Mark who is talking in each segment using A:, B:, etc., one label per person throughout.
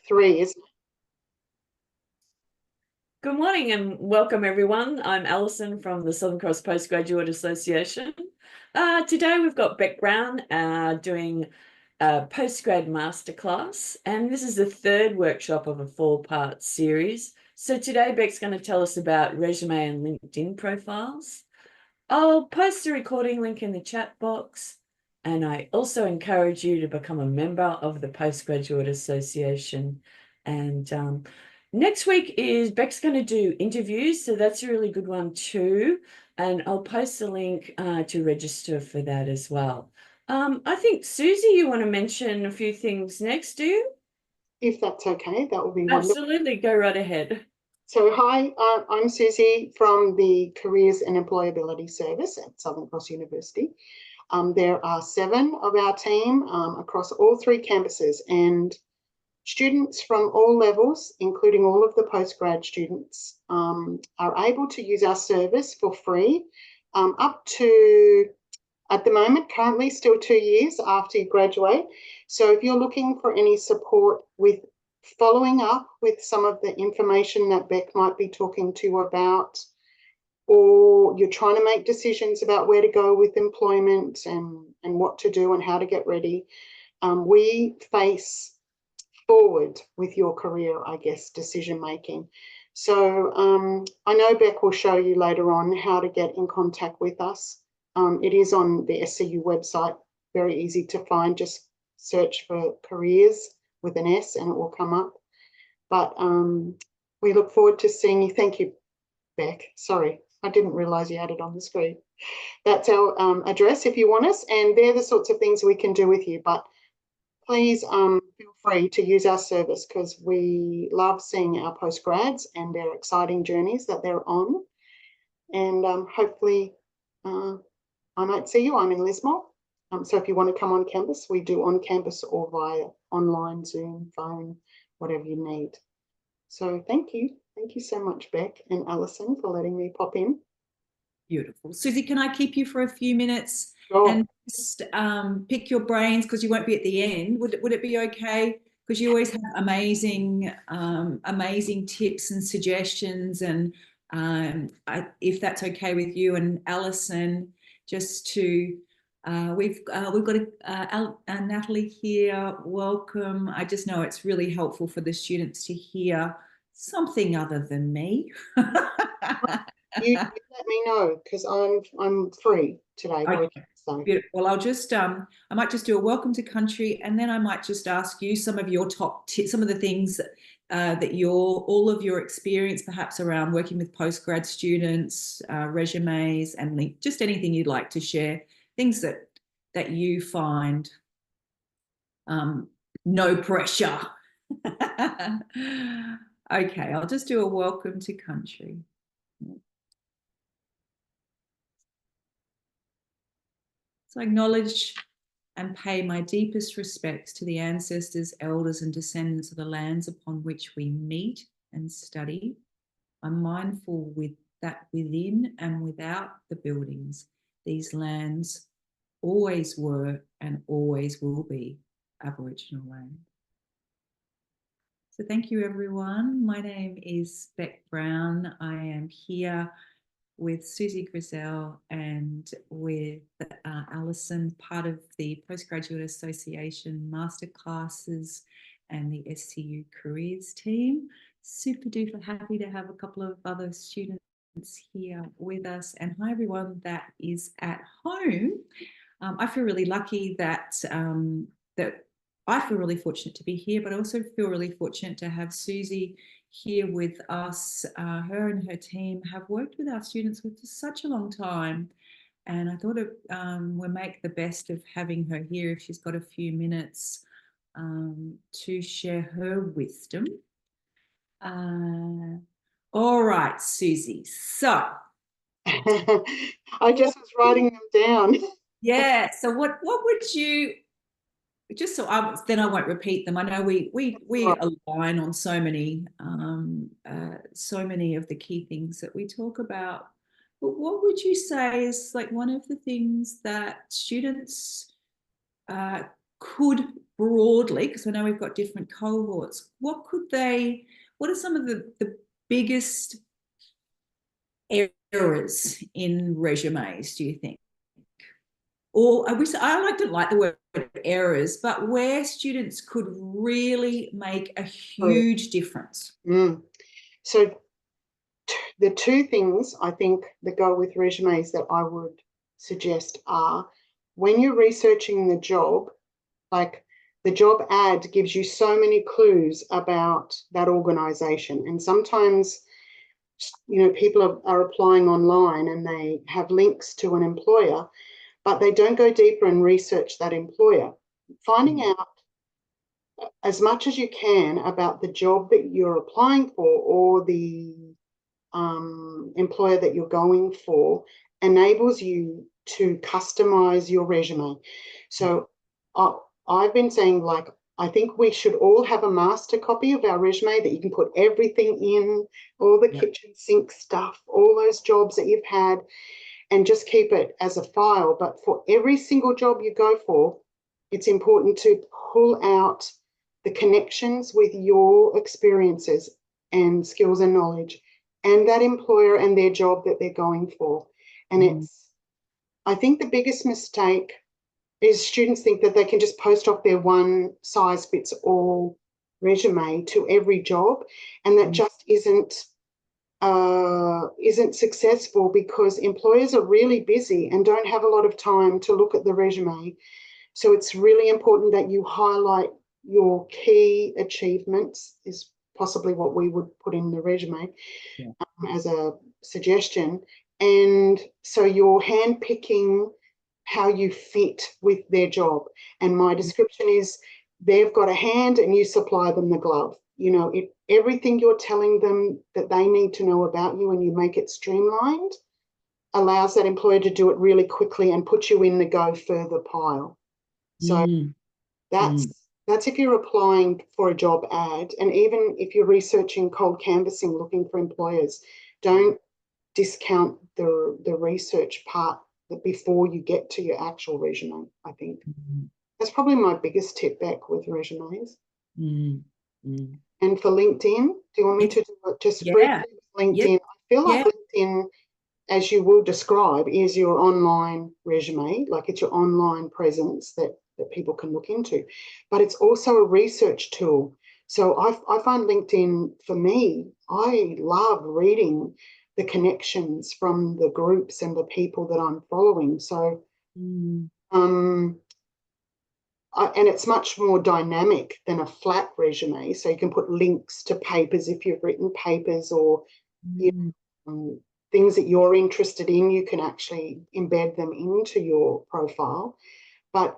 A: 3, isn't it?
B: Good morning and welcome everyone. I'm Alison from the Southern Cross Postgraduate Association. Today we've got Beck Brown doing a Postgrad Masterclass, and this is the third workshop of a 4-part series. So today Beck's going to tell us about resume and LinkedIn profiles. I'll post the recording link in the chat box, and I also encourage you to become a member of the Postgraduate Association. And next week is Beck's going to do interviews, so that's a really good one too. And I'll post the link to register for that as well. I think, Susie, you want to mention a few things next, do you?
A: If that's okay, that will be wonderful.
B: Absolutely, go right ahead.
A: So hi, I'm Susie from the Careers and Employability Service at Southern Cross University. There are 7 of our team across all 3 campuses, and students from all levels, including all of the postgrad students, are able to use our service for free up to, at the moment, currently still 2 years after you graduate. So if you're looking for any support with following up with some of the information that Beck might be talking to you about, or you're trying to make decisions about where to go with employment and what to do and how to get ready, we face forward with your career, I guess, decision making. So I know Beck will show you later on how to get in contact with us. It is on the SCU website, very easy to find. Just search for careers with an S and it will come up. But we look forward to seeing you. Thank you, Beck. Sorry, I didn't realise you had it on the screen. That's our address if you want us, and they're the sorts of things we can do with you. But please feel free to use our service, because we love seeing our postgrads and their exciting journeys that they're on. And hopefully I might see you. I'm in Lismore. So if you want to come on campus, we do on campus or via online, Zoom, phone, whatever you need. So thank you. Thank you so much, Beck and Alison, for letting me pop in.
C: Beautiful. Susie, can I keep you for a few minutes?
A: Sure.
C: And just pick your brains, because you won't be at the end. Would it be okay? Because you always have amazing tips and suggestions. And if that's okay with you and Alison, just to we've got Natalie here. Welcome. I just know it's really helpful for the students to hear something other than me.
A: You let me know, because I'm free today.
C: Okay. So. Well, I'll just I might just do a welcome to country, and then I might just ask you some of your top tips, some of the things that all of your experience perhaps around working with postgrad students, resumes, and just anything you'd like to share, things that you find. No pressure. Okay, I'll just do a welcome to country. So I acknowledge and pay my deepest respects to the ancestors, elders, and descendants of the lands upon which we meet and study. I'm mindful that within and without the buildings, these lands always were and always will be Aboriginal land. So thank you, everyone. My name is Beck Brown. I am here with Susie Griselle and with Alison, part of the Postgraduate Association Masterclasses and the SCU Careers team. Super duper happy to have a couple of other students here with us. And hi, everyone that is at home. I feel really lucky that I feel really fortunate to be here, but I also feel really fortunate to have Susie here with us. Her and her team have worked with our students for such a long time, and I thought we'll make the best of having her here if she's got a few minutes to share her wisdom. All right, Susie. So
A: I just was writing them down.
C: Yeah. So what would you? Just so then I won't repeat them. I know we align on so many of the key things that we talk about. But what would you say is like one of the things that students could broadly, because I know we've got different cohorts, what are some of the biggest errors in resumes, do you think? Or I don't like the word errors, but where students could really make a huge difference.
A: So the two things I think that go with resumes that I would suggest are, when you're researching the job, like the job ad gives you so many clues about that organization. And sometimes, people are applying online and they have links to an employer, but they don't go deeper and research that employer. Finding out as much as you can about the job that you're applying for or the employer that you're going for enables you to customize your resume. So I've been saying, like, I think we should all have a master copy of our resume that you can put everything in, all the kitchen sink stuff, all those jobs that you've had, and just keep it as a file. But for every single job you go for, it's important to pull out the connections with your experiences and skills and knowledge and that employer and their job that they're going for. And I think the biggest mistake is students think that they can just post off their one size fits all resume to every job, and that just isn't successful, because employers are really busy and don't have a lot of time to look at the resume. So it's really important that you highlight your key achievements, is possibly what we would put in the resume as a suggestion. And so you're handpicking how you fit with their job. And my description is, they've got a hand and you supply them the glove. Everything you're telling them that they need to know about you, and you make it streamlined, allows that employer to do it really quickly and put you in the go further pile. So that's if you're applying for a job ad. And even if you're researching cold canvassing, looking for employers, don't discount the research part before you get to your actual resume. I think that's probably my biggest tip back with resumes. And for LinkedIn, do you want me to do it just briefly with LinkedIn? I feel like LinkedIn, as you will describe, is your online resume, like it's your online presence that people can look into. But it's also a research tool. So I find LinkedIn, for me, I love reading the connections from the groups and the people that I'm following. So, and it's much more dynamic than a flat resume. So you can put links to papers if you've written papers, or things that you're interested in. You can actually embed them into your profile. But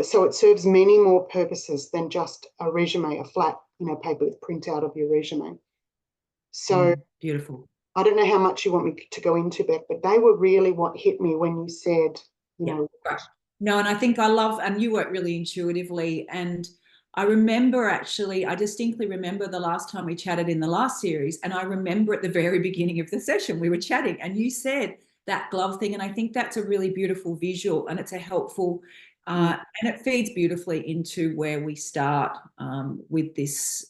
A: so it serves many more purposes than just a resume, a flat, paper with printout of your resume. So
C: beautiful.
A: I don't know how much you want me to go into, Beck, but they were really what hit me when you said,
C: Right. No, and I think I love, and you work really intuitively. And I distinctly remember the last time we chatted in the last series, and I remember at the very beginning of the session we were chatting and you said that glove thing. And I think that's a really beautiful visual, and it's a helpful, and it feeds beautifully into where we start with this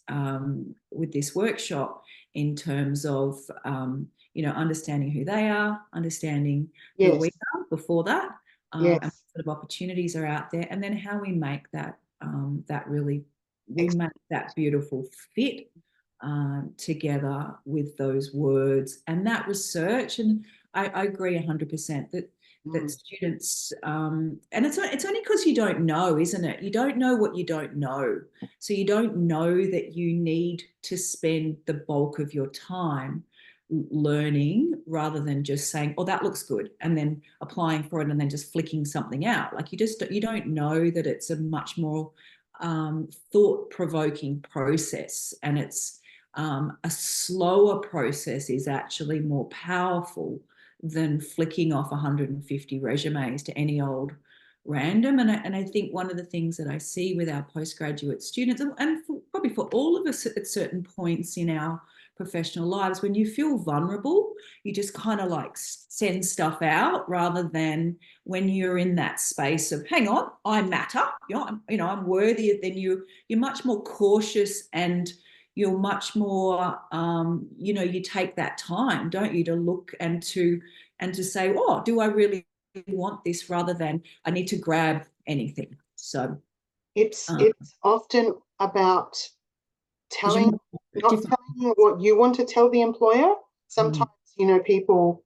C: workshop, in terms of, understanding who they are, understanding who we are before that, and what sort of opportunities are out there, and then how we make that make that beautiful fit together with those words and that research. And I agree 100% that students, and it's only because you don't know, isn't it? You don't know what you don't know. So you don't know that you need to spend the bulk of your time learning, rather than just saying, oh, that looks good, and then applying for it and then just flicking something out. Like you don't know that it's a much more thought-provoking process, and it's a slower process is actually more powerful than flicking off 150 resumes to any old random. And I think one of the things that I see with our postgraduate students, and probably for all of us at certain points in our professional lives, when you feel vulnerable, you just kind of like send stuff out, rather than when you're in that space of, hang on, I matter, I'm worthy. Then you're much more cautious, and you're much more, you take that time, don't you, to look and to say, oh, do I really want this, rather than I need to grab anything. So
A: it's often about not telling you what you want to tell the employer. Sometimes, people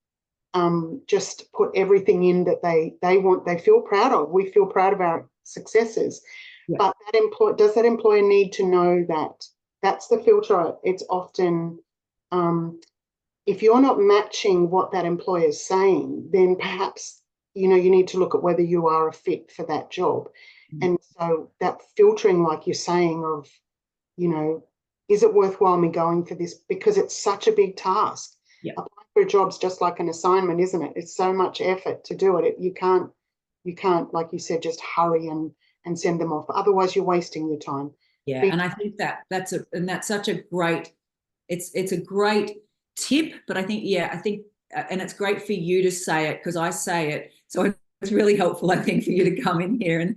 A: just put everything in that they want, they feel proud of. We feel proud of our successes. Yeah. But does that employer need to know that that's the filter? It's often, if you're not matching what that employer is saying, then perhaps, you need to look at whether you are a fit for that job. And so that filtering, like you're saying, of, is it worthwhile me going for this? Because it's such a big task.
C: Yeah.
A: Applying for a job's just like an assignment, isn't it? It's so much effort to do it. You can't, like you said, just hurry and send them off. Otherwise, you're wasting your time.
C: Yeah, and I think that's such a great, it's a great tip. But I think, and it's great for you to say it, because I say it, so it's really helpful, I think, for you to come in here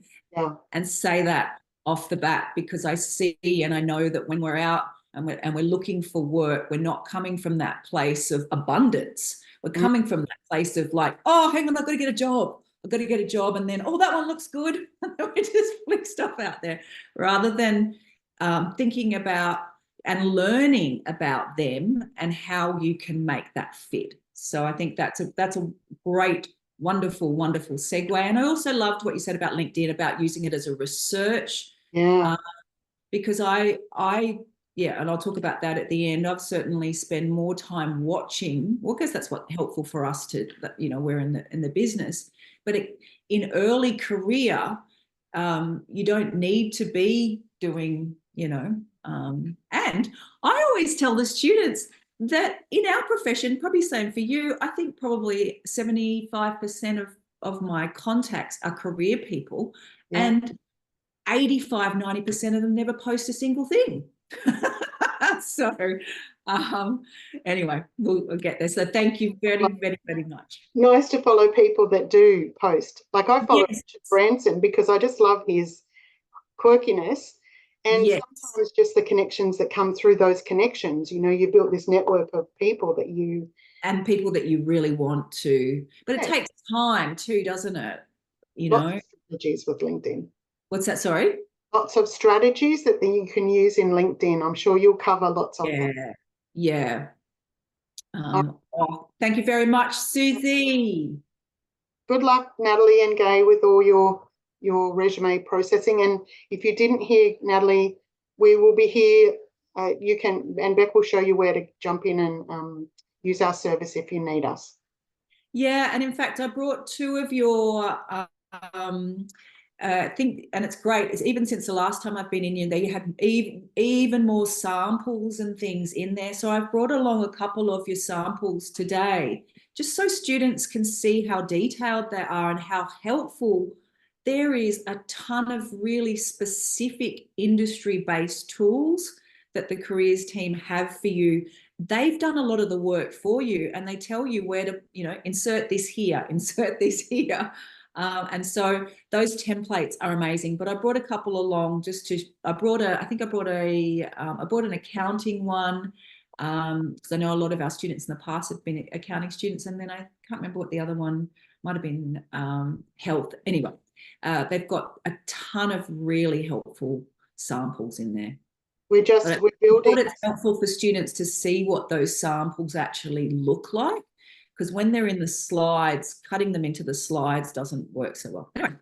C: and say that off the bat, because I see and I know that when we're out and we're looking for work, we're not coming from that place of abundance. We're coming from that place of like, oh, hang on, I've got to get a job. I've got to get a job, and then, oh, that one looks good. We just flick stuff out there, rather than thinking about and learning about them and how you can make that fit. So I think that's a great, wonderful segue. And I also loved what you said about LinkedIn, about using it as a research.
A: Yeah.
C: Because and I'll talk about that at the end. I've certainly spent more time watching, well, because that's what's helpful for us to, we're in the business. But in early career, you don't need to be doing, and I always tell the students that in our profession, probably same for you, I think probably 75% of my contacts are career people, and 85-90% of them never post a single thing. So anyway, we'll get there. So thank you very, very, very much.
A: Nice to follow people that do post. Like I follow Richard Branson because I just love his quirkiness, and sometimes just the connections that come through those connections. You built this network of people that you
C: really want to, but it takes time too, doesn't it?
A: Lots of strategies with LinkedIn.
C: What's that? Sorry?
A: Lots of strategies that you can use in LinkedIn. I'm sure you'll cover lots of them.
C: Yeah. Thank you very much, Susie.
A: Good luck, Natalie and Gay, with all your resume processing. And if you didn't hear Natalie, we will be here. And Beck will show you where to jump in and use our service if you need us. Yeah,
C: and in fact, I brought two of your and it's great. It's even since the last time I've been in, they had even more samples and things in there. So I've brought along a couple of your samples today, just so students can see how detailed they are and how helpful. There is a ton of really specific industry-based tools that the careers team have for you. They've done a lot of the work for you, and they tell you where to, insert this here, insert this here. And so those templates are amazing. But I brought a couple along I brought an accounting one, because I know a lot of our students in the past have been accounting students, and then I can't remember what the other one might have been, health. Anyway, they've got a ton of really helpful samples in there. We're building. It's helpful for students to see what those samples actually look like, because when they're in the slides, cutting them into the slides doesn't work so well. Anyway,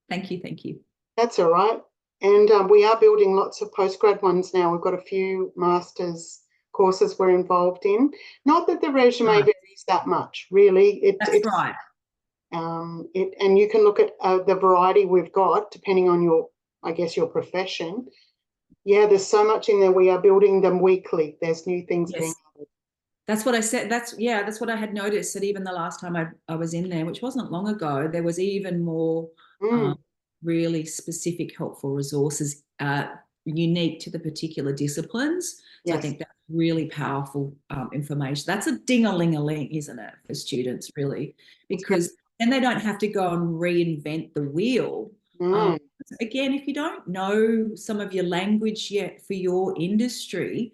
C: thank you. That's all right. And we are building lots of postgrad ones now. We've got a few master's courses we're involved in. Not that the resume varies that much, really. That's right. And you can look at the variety we've got, depending on your profession. Yeah, there's so much in there. We are building them weekly. There's new things being added. That's what I said. That's what I had noticed, that even the last time I was in there, which wasn't long ago, there was even more really specific, helpful resources unique to the particular disciplines. So I
A: Yes.
C: think that's really powerful information. That's a ding-a-ling-a-ling, isn't it, for students, really? Because then they don't have to go and reinvent the wheel. Again, if you don't know some of your language yet for your industry,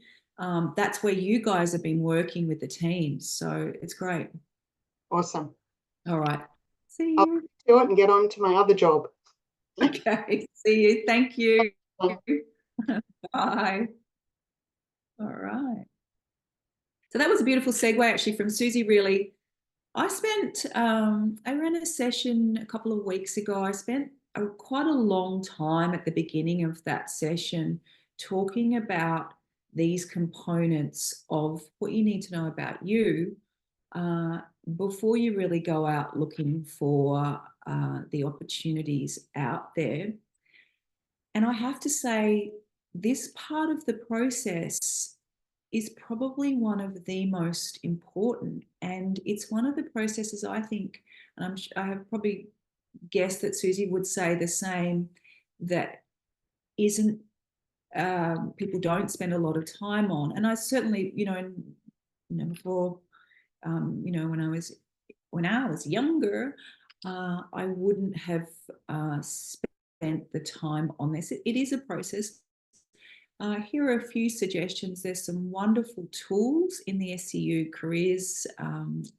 C: that's where you guys have been working with the teams. So it's great.
A: Awesome.
C: All right. See
A: I'll
C: you.
A: do it and get on to my other job.
C: Okay. See you. Thank you.
A: Bye.
C: Bye. All right. So that was a beautiful segue actually from Susie, really. I ran a session a couple of weeks ago. I spent quite a long time at the beginning of that session talking about these components of what you need to know about you before you really go out looking for the opportunities out there. And I have to say, this part of the process is probably one of the most important. And it's one of the processes I think, and I have probably guessed that Susie would say the same, that isn't, people don't spend a lot of time on. And I certainly, before, when I was younger, I wouldn't have spent the time on this. It is a process. Here are a few suggestions. There's some wonderful tools in the SCU careers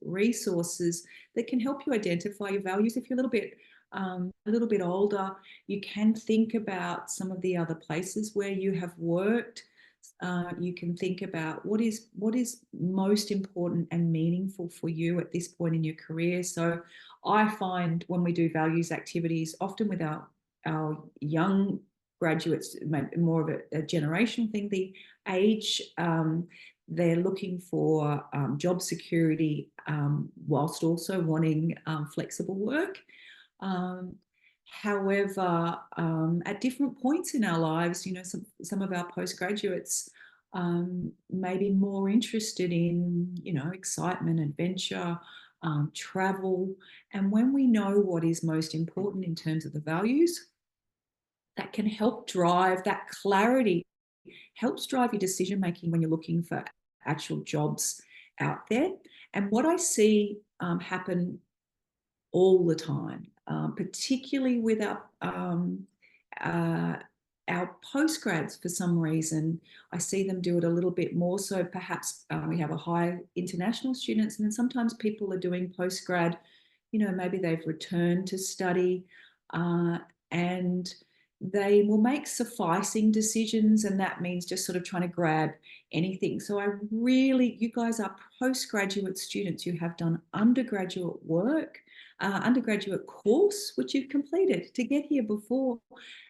C: resources that can help you identify your values. If you're a little bit older, you can think about some of the other places where you have worked. You can think about what is most important and meaningful for you at this point in your career. So I find when we do values activities, often with our young graduates, more of a generational thing, the age, they're looking for job security whilst also wanting flexible work. However, at different points in our lives, some of our postgraduates may be more interested in, excitement, adventure, travel. And when we know what is most important in terms of the values, that can help drive that clarity, helps drive your decision making when you're looking for actual jobs out there. And what I see happen all the time, particularly with our postgrads, for some reason, I see them do it a little bit more. So perhaps we have a high international students, and then sometimes people are doing postgrad, maybe they've returned to study and they will make sufficing decisions, and that means just sort of trying to grab anything. So you guys are postgraduate students. You have done undergraduate work, undergraduate course, which you've completed to get here before.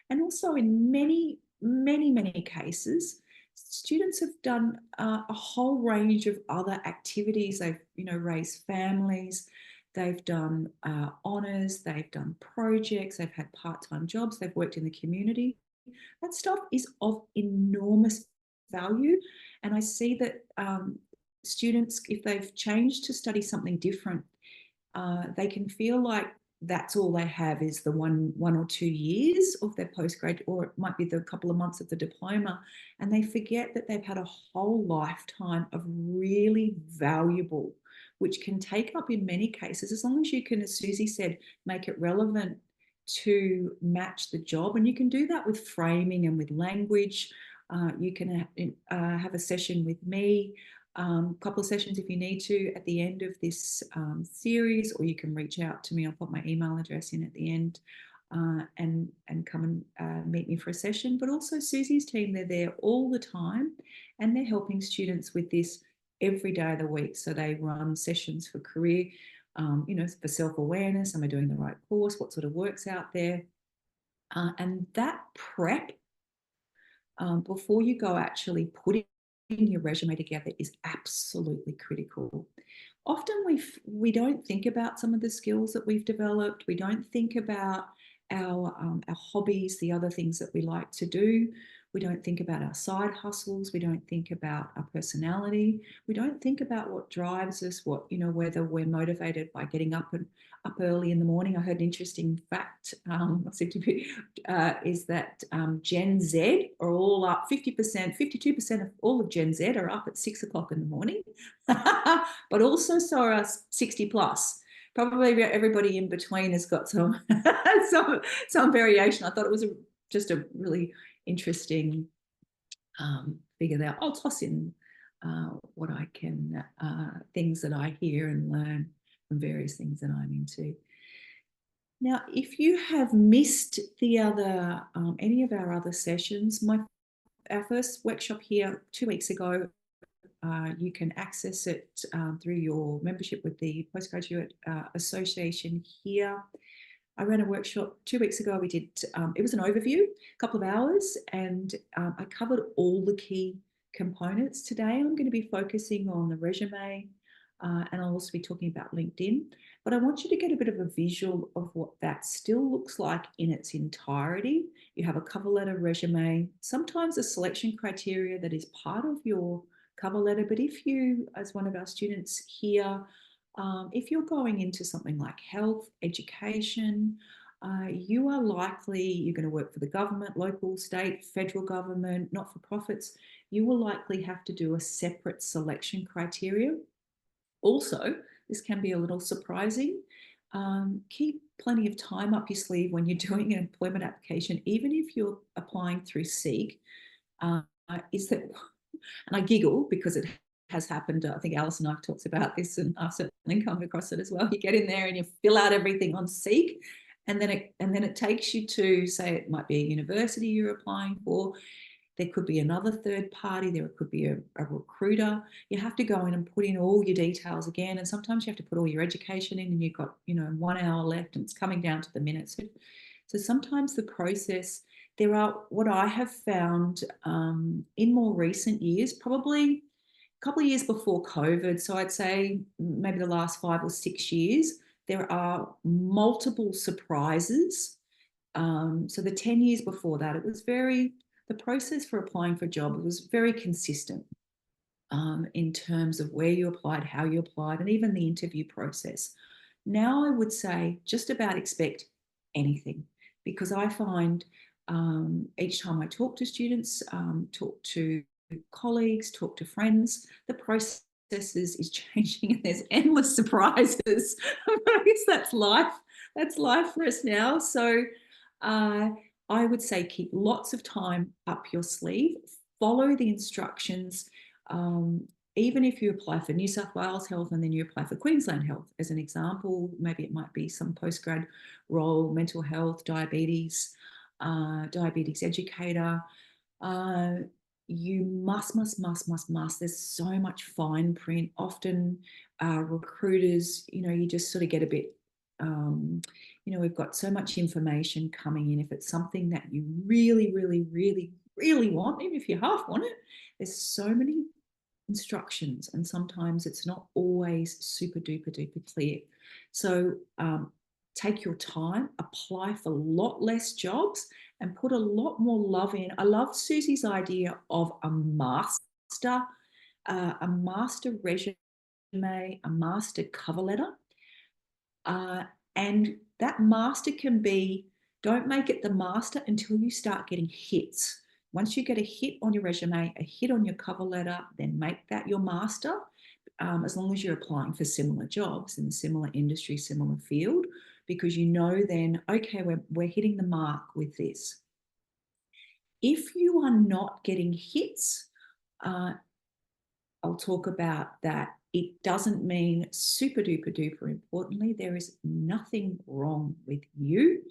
C: And also in many, many, many cases, students have done a whole range of other activities. They've, raised families. They've done honours, they've done projects, they've had part-time jobs, they've worked in the community. That stuff is of enormous value. And I see that students, if they've changed to study something different, they can feel like that's all they have is the one or 2 years of their postgrad, or it might be the couple of months of the diploma. And they forget that they've had a whole lifetime of really valuable, which can take up in many cases, as long as you can, as Susie said, make it relevant to match the job. And you can do that with framing and with language. You can have a session with me, a couple of sessions if you need to at the end of this series, or you can reach out to me. I'll put my email address in at the end and come and meet me for a session. But also Susie's team, they're there all the time and they're helping students with this every day of the week. So they run sessions for career, for self-awareness. Am I doing the right course? What sort of work's out there? And that prep before you go actually putting your resume together is absolutely critical. Often we don't think about some of the skills that we've developed. We don't think about our hobbies, the other things that we like to do. We don't think about our side hustles. We don't think about our personality. We don't think about what drives us, what, you know, whether we're motivated by getting up early in the morning. I heard an interesting fact, is that Gen Z are all up 50%, 52% of all of Gen Z are up at 6 o'clock in the morning, but also so are us 60 plus. Probably everybody in between has got some some variation. I thought it was just a really interesting figure there. I'll toss in what I can, things that I hear and learn from various things that I'm into. Now, if you have missed the other, any of our other sessions, our first workshop here 2 weeks ago, you can access it through your membership with the Postgraduate Association here. I ran a workshop 2 weeks ago. We did, it was an overview, a couple of hours, and I covered all the key components. Today, I'm going to be focusing on the resume, and I'll also be talking about LinkedIn. But I want you to get a bit of a visual of what that still looks like in its entirety. You have a cover letter, resume, sometimes a selection criteria that is part of your cover letter. But if you, as one of our students here, if you're going into something like health, education, you are likely, you're going to work for the government, local, state, federal government, not-for-profits, you will likely have to do a separate selection criteria. Also, this can be a little surprising. Keep plenty of time up your sleeve when you're doing an employment application, even if you're applying through Seek, is that, and I giggle because it has happened. I think Alice and I have talked about this, and I've certainly come across it as well. You get in there and you fill out everything on Seek, and then it takes you to, say, it might be a university you're applying for. There could be another third party. There could be a recruiter. You have to go in and put in all your details again. And sometimes you have to put all your education in, and you've got, you know, 1 hour left, and it's coming down to the minutes. So sometimes the process, there are, what I have found in more recent years, probably a couple of years before COVID, so I'd say maybe the last 5 or 6 years, there are multiple surprises. So the 10 years before that, it was the process for applying for a job was very consistent in terms of where you applied, how you applied, and even the interview process. Now I would say just about expect anything, because I find each time I talk to students, talk to colleagues, talk to friends, the process is changing, and there's endless surprises. I guess that's life. That's life for us now. So I would say keep lots of time up your sleeve, follow the instructions. Even if you apply for New South Wales Health and then you apply for Queensland Health, as an example, maybe it might be some postgrad role, mental health, diabetes, diabetes educator. You must. There's so much fine print. Often recruiters, you know, you just sort of get a bit, you know, we've got so much information coming in. If it's something that you really want, even if you half want it, there's so many instructions, and sometimes it's not always super duper clear. So take your time, apply for a lot less jobs, and put a lot more love in. I love Susie's idea of a master resume, a master cover letter. And that master can be, don't make it the master until you start getting hits. Once you get a hit on your resume, a hit on your cover letter, then make that your master, as long as you're applying for similar jobs in a similar industry, similar field, because you know then, okay, we're hitting the mark with this. If you are not getting hits, I'll talk about that. It doesn't mean super duper importantly, there is nothing wrong with you.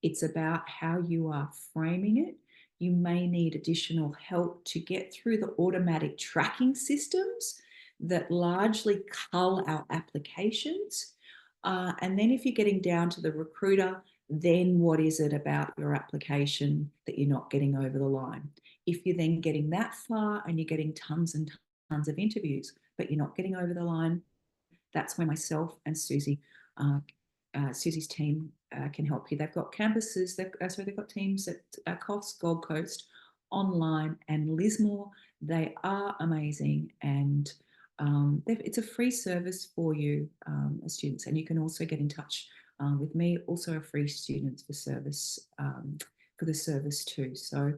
C: It's about how you are framing it. You may need additional help to get through the automatic tracking systems that largely cull our applications. And then if you're getting down to the recruiter, then what is it about your application that you're not getting over the line? If you're then getting that far and you're getting tons and tons of interviews, but you're not getting over the line, that's where myself and Susie, Susie's team can help you. They've got campuses, they've got teams at Coffs, Gold Coast, online, and Lismore. They are amazing, and it's a free service for you as students, and you can also get in touch with me, also a free students for service for the service too. So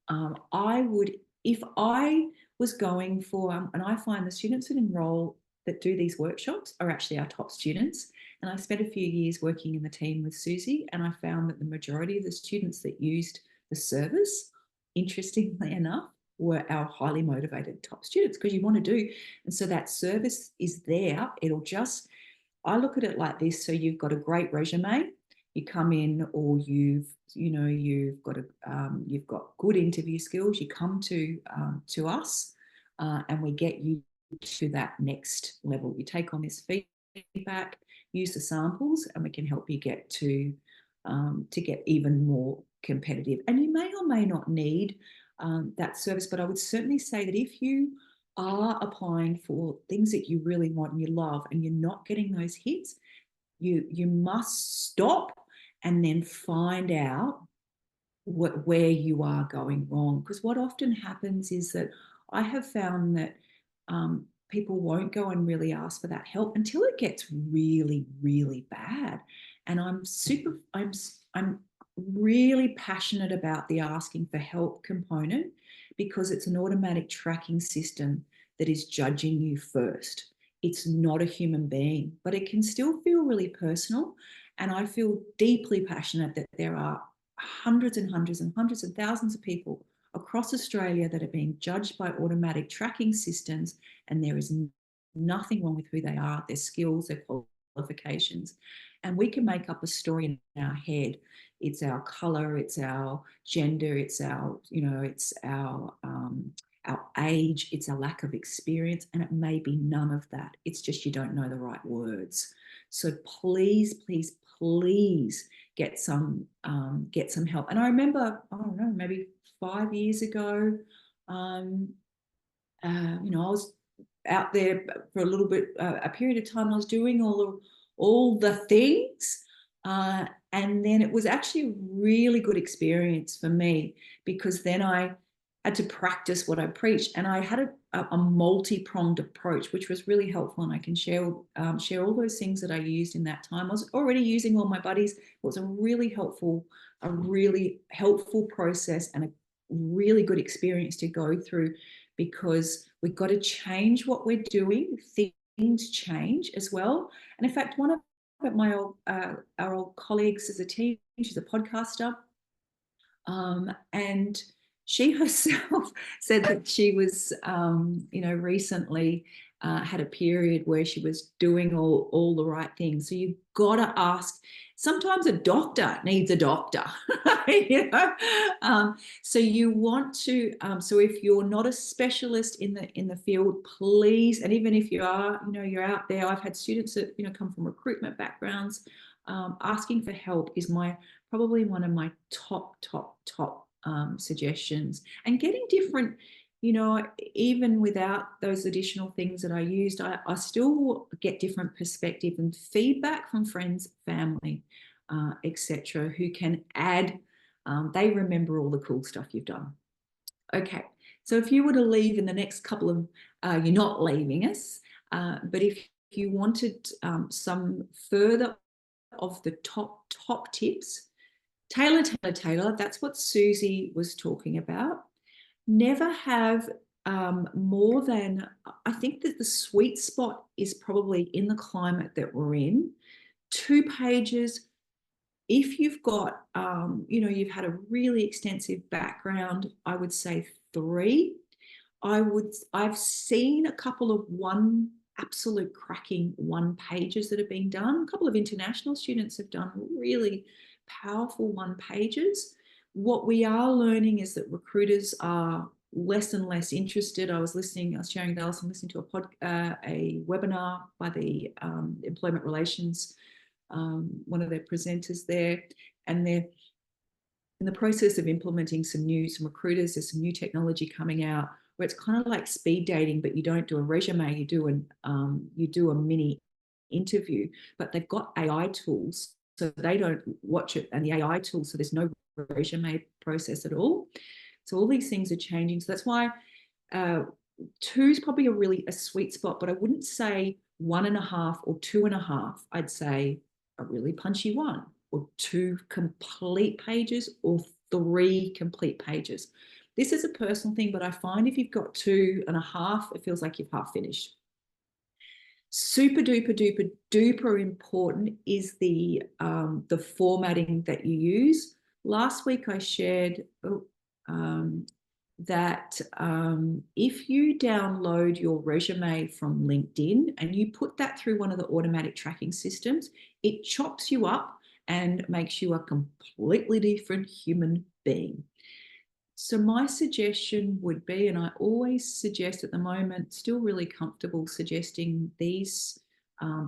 C: I would, if I was going for, and I find the students that enroll that do these workshops are actually our top students. And I spent a few years working in the team with Susie, and I found that the majority of the students that used the service, interestingly enough, were our highly motivated top students, because you want to do. And so that service is there. It'll just, I look at it like this. So you've got a great resume, you come in, or you've got good interview skills, you come to us, and we get you to that next level. You take on this feedback, use the samples, and we can help you get to get even more competitive. And you may or may not need that service, but I would certainly say that if you are applying for things that you really want and you love, and you're not getting those hits, you must stop and then find out where you are going wrong. Because what often happens is that I have found that people won't go and really ask for that help until it gets really, really bad. And I'm really passionate about the asking for help component, because it's an automatic tracking system that is judging you first. It's not a human being, but it can still feel really personal. And I feel deeply passionate that there are hundreds and hundreds and hundreds and thousands of people across Australia that are being judged by automatic tracking systems, and there is nothing wrong with who they are, their skills, their qualifications. And we can make up a story in our head. It's our colour, it's our gender, it's our, it's our age, it's our lack of experience, and it may be none of that. It's just you don't know the right words. So please, please, please get some help. And I remember, I don't know, maybe 5 years ago, I was out there for a little bit, a period of time. I was doing all the things, and then it was actually a really good experience for me, because then I had to practice what I preached, and I had a multi-pronged approach, which was really helpful. And I can share all those things that I used in that time. I was already using all my buddies. It was a really helpful process, and a really good experience to go through, because we've got to change what we're doing. Things change as well. And in fact, one of our old colleagues as a team, she's a podcaster, and she herself said that she was, recently had a period where she was doing all the right things. So you've got to ask. Sometimes a doctor needs a doctor, so you want to. So if you're not a specialist in the field, please, and even if you are, you're out there. I've had students that come from recruitment backgrounds. Asking for help is probably one of my top suggestions. And getting different, even without those additional things that I used, I still get different perspective and feedback from friends, family, etc., who can add. They remember all the cool stuff you've done. Okay, so if you were to leave in the next couple of, you're not leaving us, but if you wanted some further of the top tips, Taylor, that's what Susie was talking about. Never have more than, I think that the sweet spot is probably in the climate that we're in, 2 pages. If you've got, you've had a really extensive background, I would say 3. I've seen a couple of absolute cracking 1 pages that have been done. A couple of international students have done really powerful 1 pages. What we are learning is that recruiters are less and less interested. I was sharing with Alison, listening to a webinar by the Employment Relations, one of their presenters there, and they're in the process of implementing some recruiters. There's some new technology coming out where it's kind of like speed dating, but you don't do a resume, you do a mini interview, but they've got AI tools, so they don't watch it, and the AI tools, so there's no resume process at all. So all these things are changing. So that's why 2 is probably a sweet spot, but I wouldn't say 1.5 or 2.5. I'd say a really punchy 1 or 2 complete pages or 3 complete pages. This is a personal thing, but I find if you've got 2.5, it feels like you've half finished. Super duper duper duper important is the formatting that you use. Last week I shared that if you download your resume from LinkedIn and you put that through one of the automatic tracking systems, it chops you up and makes you a completely different human being. So my suggestion would be, and I always suggest at the moment, still really comfortable suggesting these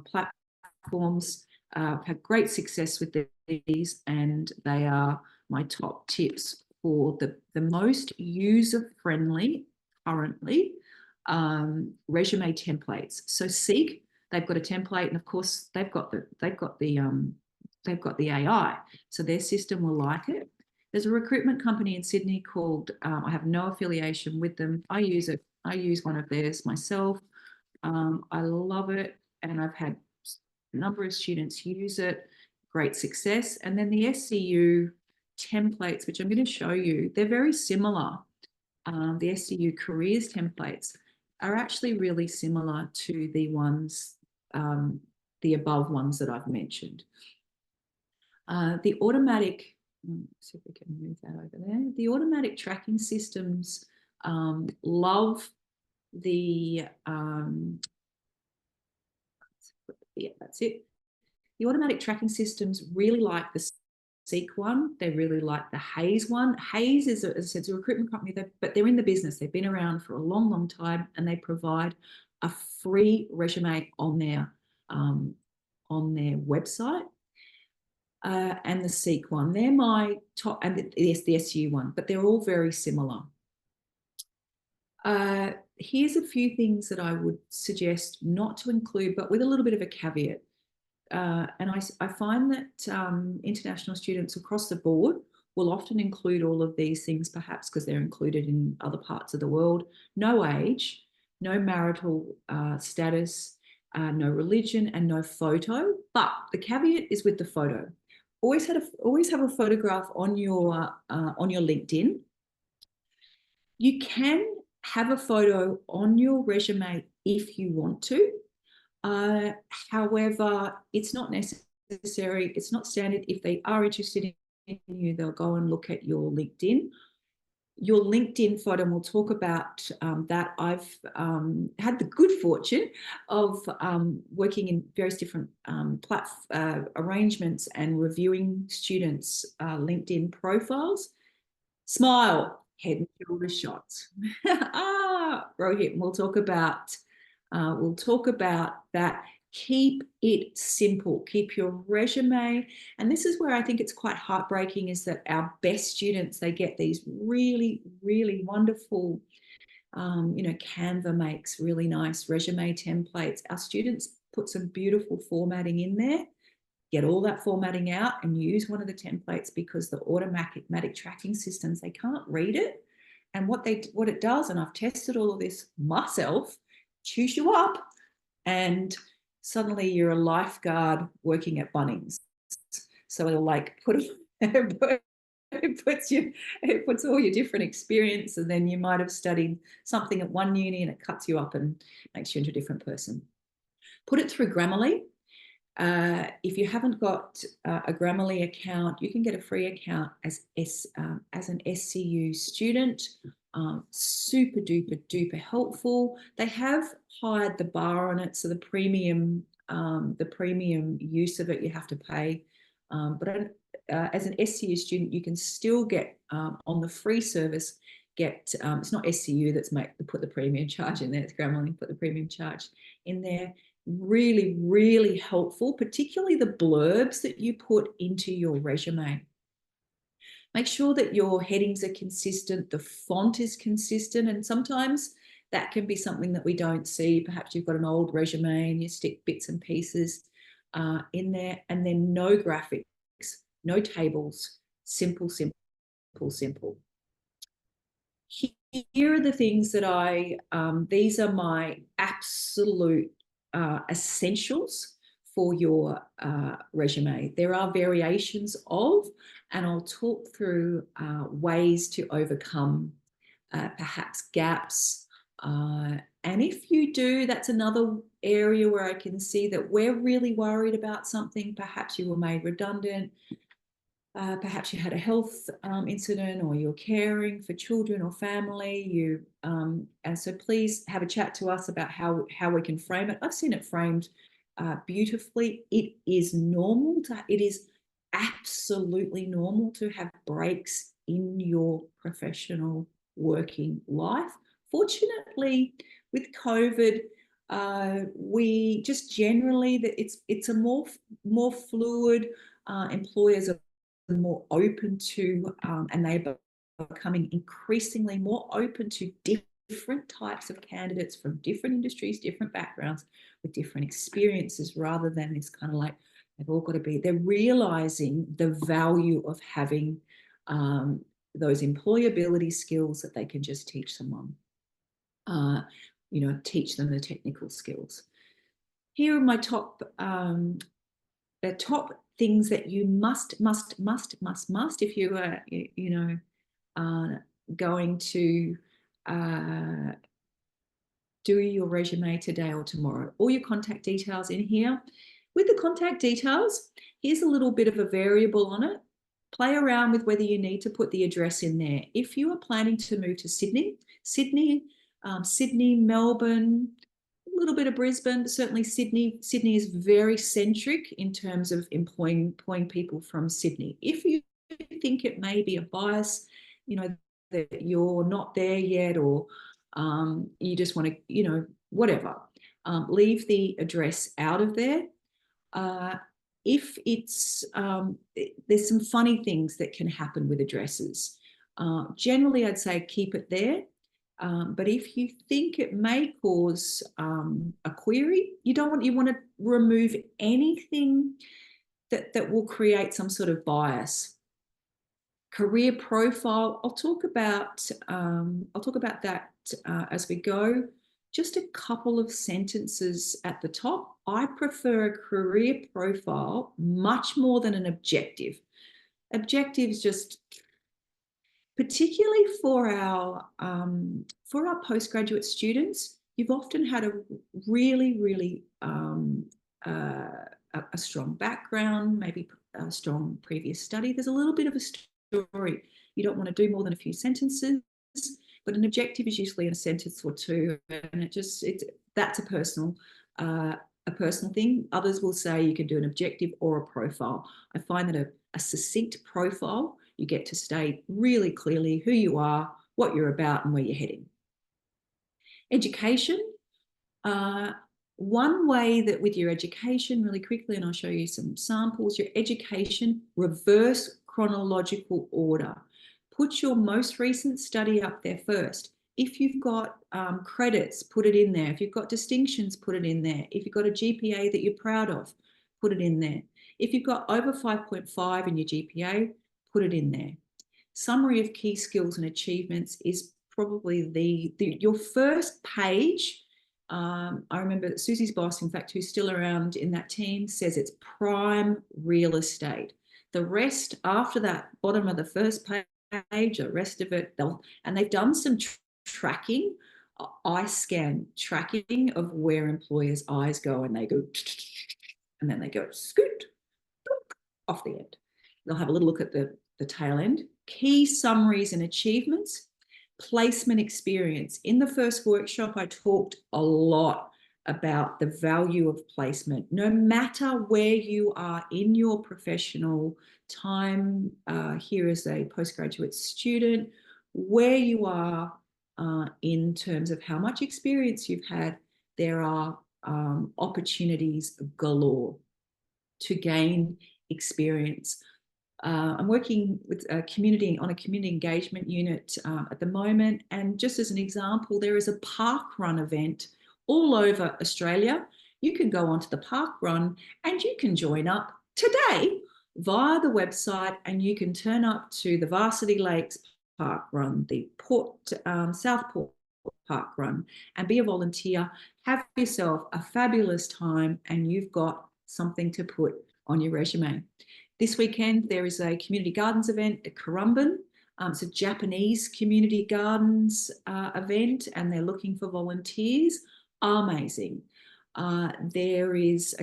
C: platforms. I've had great success with these, and they are my top tips for the most user-friendly currently resume templates. So Seek, they've got a template, and of course they've got the AI, so their system will like it. There's a recruitment company in Sydney called, I have no affiliation with them. I use it. I use one of theirs myself. I love it. And I've had a number of students use it. Great success. And then the SCU templates, which I'm going to show you, they're very similar. The SCU careers templates are actually really similar to the ones, the above ones that I've mentioned. The automatic, let's see if we can move that over there. The automatic tracking systems love the, yeah, that's it. The automatic tracking systems really like the Seek one. They really like the Hayes one. Hayes is, as I said, it's a recruitment company, but they're in the business. They've been around for a long, long time, and they provide a free resume on their website. And the Seek one. They're my top, and the SU one, but they're all very similar. Here's a few things that I would suggest not to include, but with a little bit of a caveat. And I find that international students across the board will often include all of these things, perhaps because they're included in other parts of the world. No age, no marital status, no religion, and no photo. But the caveat is with the photo. Always have a photograph on your LinkedIn. You can have a photo on your resume if you want to. However, it's not necessary. It's not standard. If they are interested in you, they'll go and look at your LinkedIn. Your LinkedIn photo, and we'll talk about that. I've had the good fortune of working in various different arrangements and reviewing students' LinkedIn profiles. Smile, head and shoulder shots. Rohit, we'll talk about that. Keep it simple. Keep your resume. And this is where I think it's quite heartbreaking, is that our best students, they get these really, really wonderful, Canva makes really nice resume templates. Our students put some beautiful formatting in there. Get all that formatting out and use one of the templates, because the automatic tracking systems, they can't read it. And what it does, and I've tested all of this myself, chews you up, and suddenly you're a lifeguard working at Bunnings. So it'll like it puts all your different experience, and then you might have studied something at one uni and it cuts you up and makes you into a different person. Put it through Grammarly. If you haven't got a Grammarly account, you can get a free account as an SCU student. Super duper duper helpful. They have hired the bar on it, so the premium use of it you have to pay. But as an SCU student, you can still get on the free service. It's not SCU that's put the premium charge in there. It's Grammarly put the premium charge in there. Really, really helpful, particularly the blurbs that you put into your resume. Make sure that your headings are consistent, the font is consistent, and sometimes that can be something that we don't see. Perhaps you've got an old resume and you stick bits and pieces in there, and then no graphics, no tables, simple, simple, simple. here are the things that these are my absolute essentials for your resume. There are variations of, and I'll talk through ways to overcome perhaps gaps. And if you do, that's another area where I can see that we're really worried about something. Perhaps you were made redundant. Perhaps you had a health incident, or you're caring for children or family. And so please have a chat to us about how we can frame it. I've seen it framed beautifully. It is normal it is absolutely normal to have breaks in your professional working life. Fortunately, with COVID, we just generally that it's a more fluid. Employers are more open to, and they're becoming increasingly more open to different types of candidates from different industries, different backgrounds, with different experiences, rather than this kind of like they've all got to be. They're realizing the value of having those employability skills that they can just teach someone. Teach them the technical skills. Here are my top things that you must if you are going to do your resume today or tomorrow. All your contact details in here. With the contact details, here's a little bit of a variable on it. Play around with whether you need to put the address in there. If you are planning to move to Sydney, Melbourne, a little bit of Brisbane, but certainly Sydney. Sydney is very centric in terms of employing people from Sydney. If you think it may be a bias, that you're not there yet, or you just want to, whatever, leave the address out of there. If it's, there's some funny things that can happen with addresses. Generally, I'd say keep it there. But if you think it may cause a query, you want to remove anything that will create some sort of bias. Career profile, I'll talk about that as we go. Just a couple of sentences at the top. I prefer a career profile much more than an objective. Objectives just, particularly for our postgraduate students, you've often had a really a strong background, maybe a strong previous study. There's a little bit of a story. You don't want to do more than a few sentences, but an objective is usually in a sentence or two, and that's a personal thing. Others will say you can do an objective or a profile. I find that a succinct profile, you get to state really clearly who you are, what you're about, and where you're heading. Education. One way that with your education, really quickly, and I'll show you some samples, your education, reverse chronological order. Put your most recent study up there first. If you've got credits, put it in there. If you've got distinctions, put it in there. If you've got a GPA that you're proud of, put it in there. If you've got over 5.5 in your GPA, put it in there. Summary of key skills and achievements is probably your first page. I remember Susie's boss, in fact, who's still around in that team, says it's prime real estate. The rest, after that bottom of the first page, the rest of it, and they've done some tracking, eye scan tracking of where employers' eyes go, and they go, and then they go scoot off the end. They'll have a little look at the tail end. Key summaries and achievements. Placement experience. In the first workshop, I talked a lot about the value of placement. No matter where you are in your professional time, here as a postgraduate student, where you are in terms of how much experience you've had, there are opportunities galore to gain experience. I'm working with on a community engagement unit at the moment, and just as an example, there is a park run event all over Australia. You can go onto the park run and you can join up today via the website, and you can turn up to the Varsity Lakes Park Run, the Southport Park Run, and be a volunteer. Have yourself a fabulous time, and you've got something to put on your resume. This weekend, there is a community gardens event at Currumbin. It's a Japanese community gardens event, and they're looking for volunteers. Amazing. There is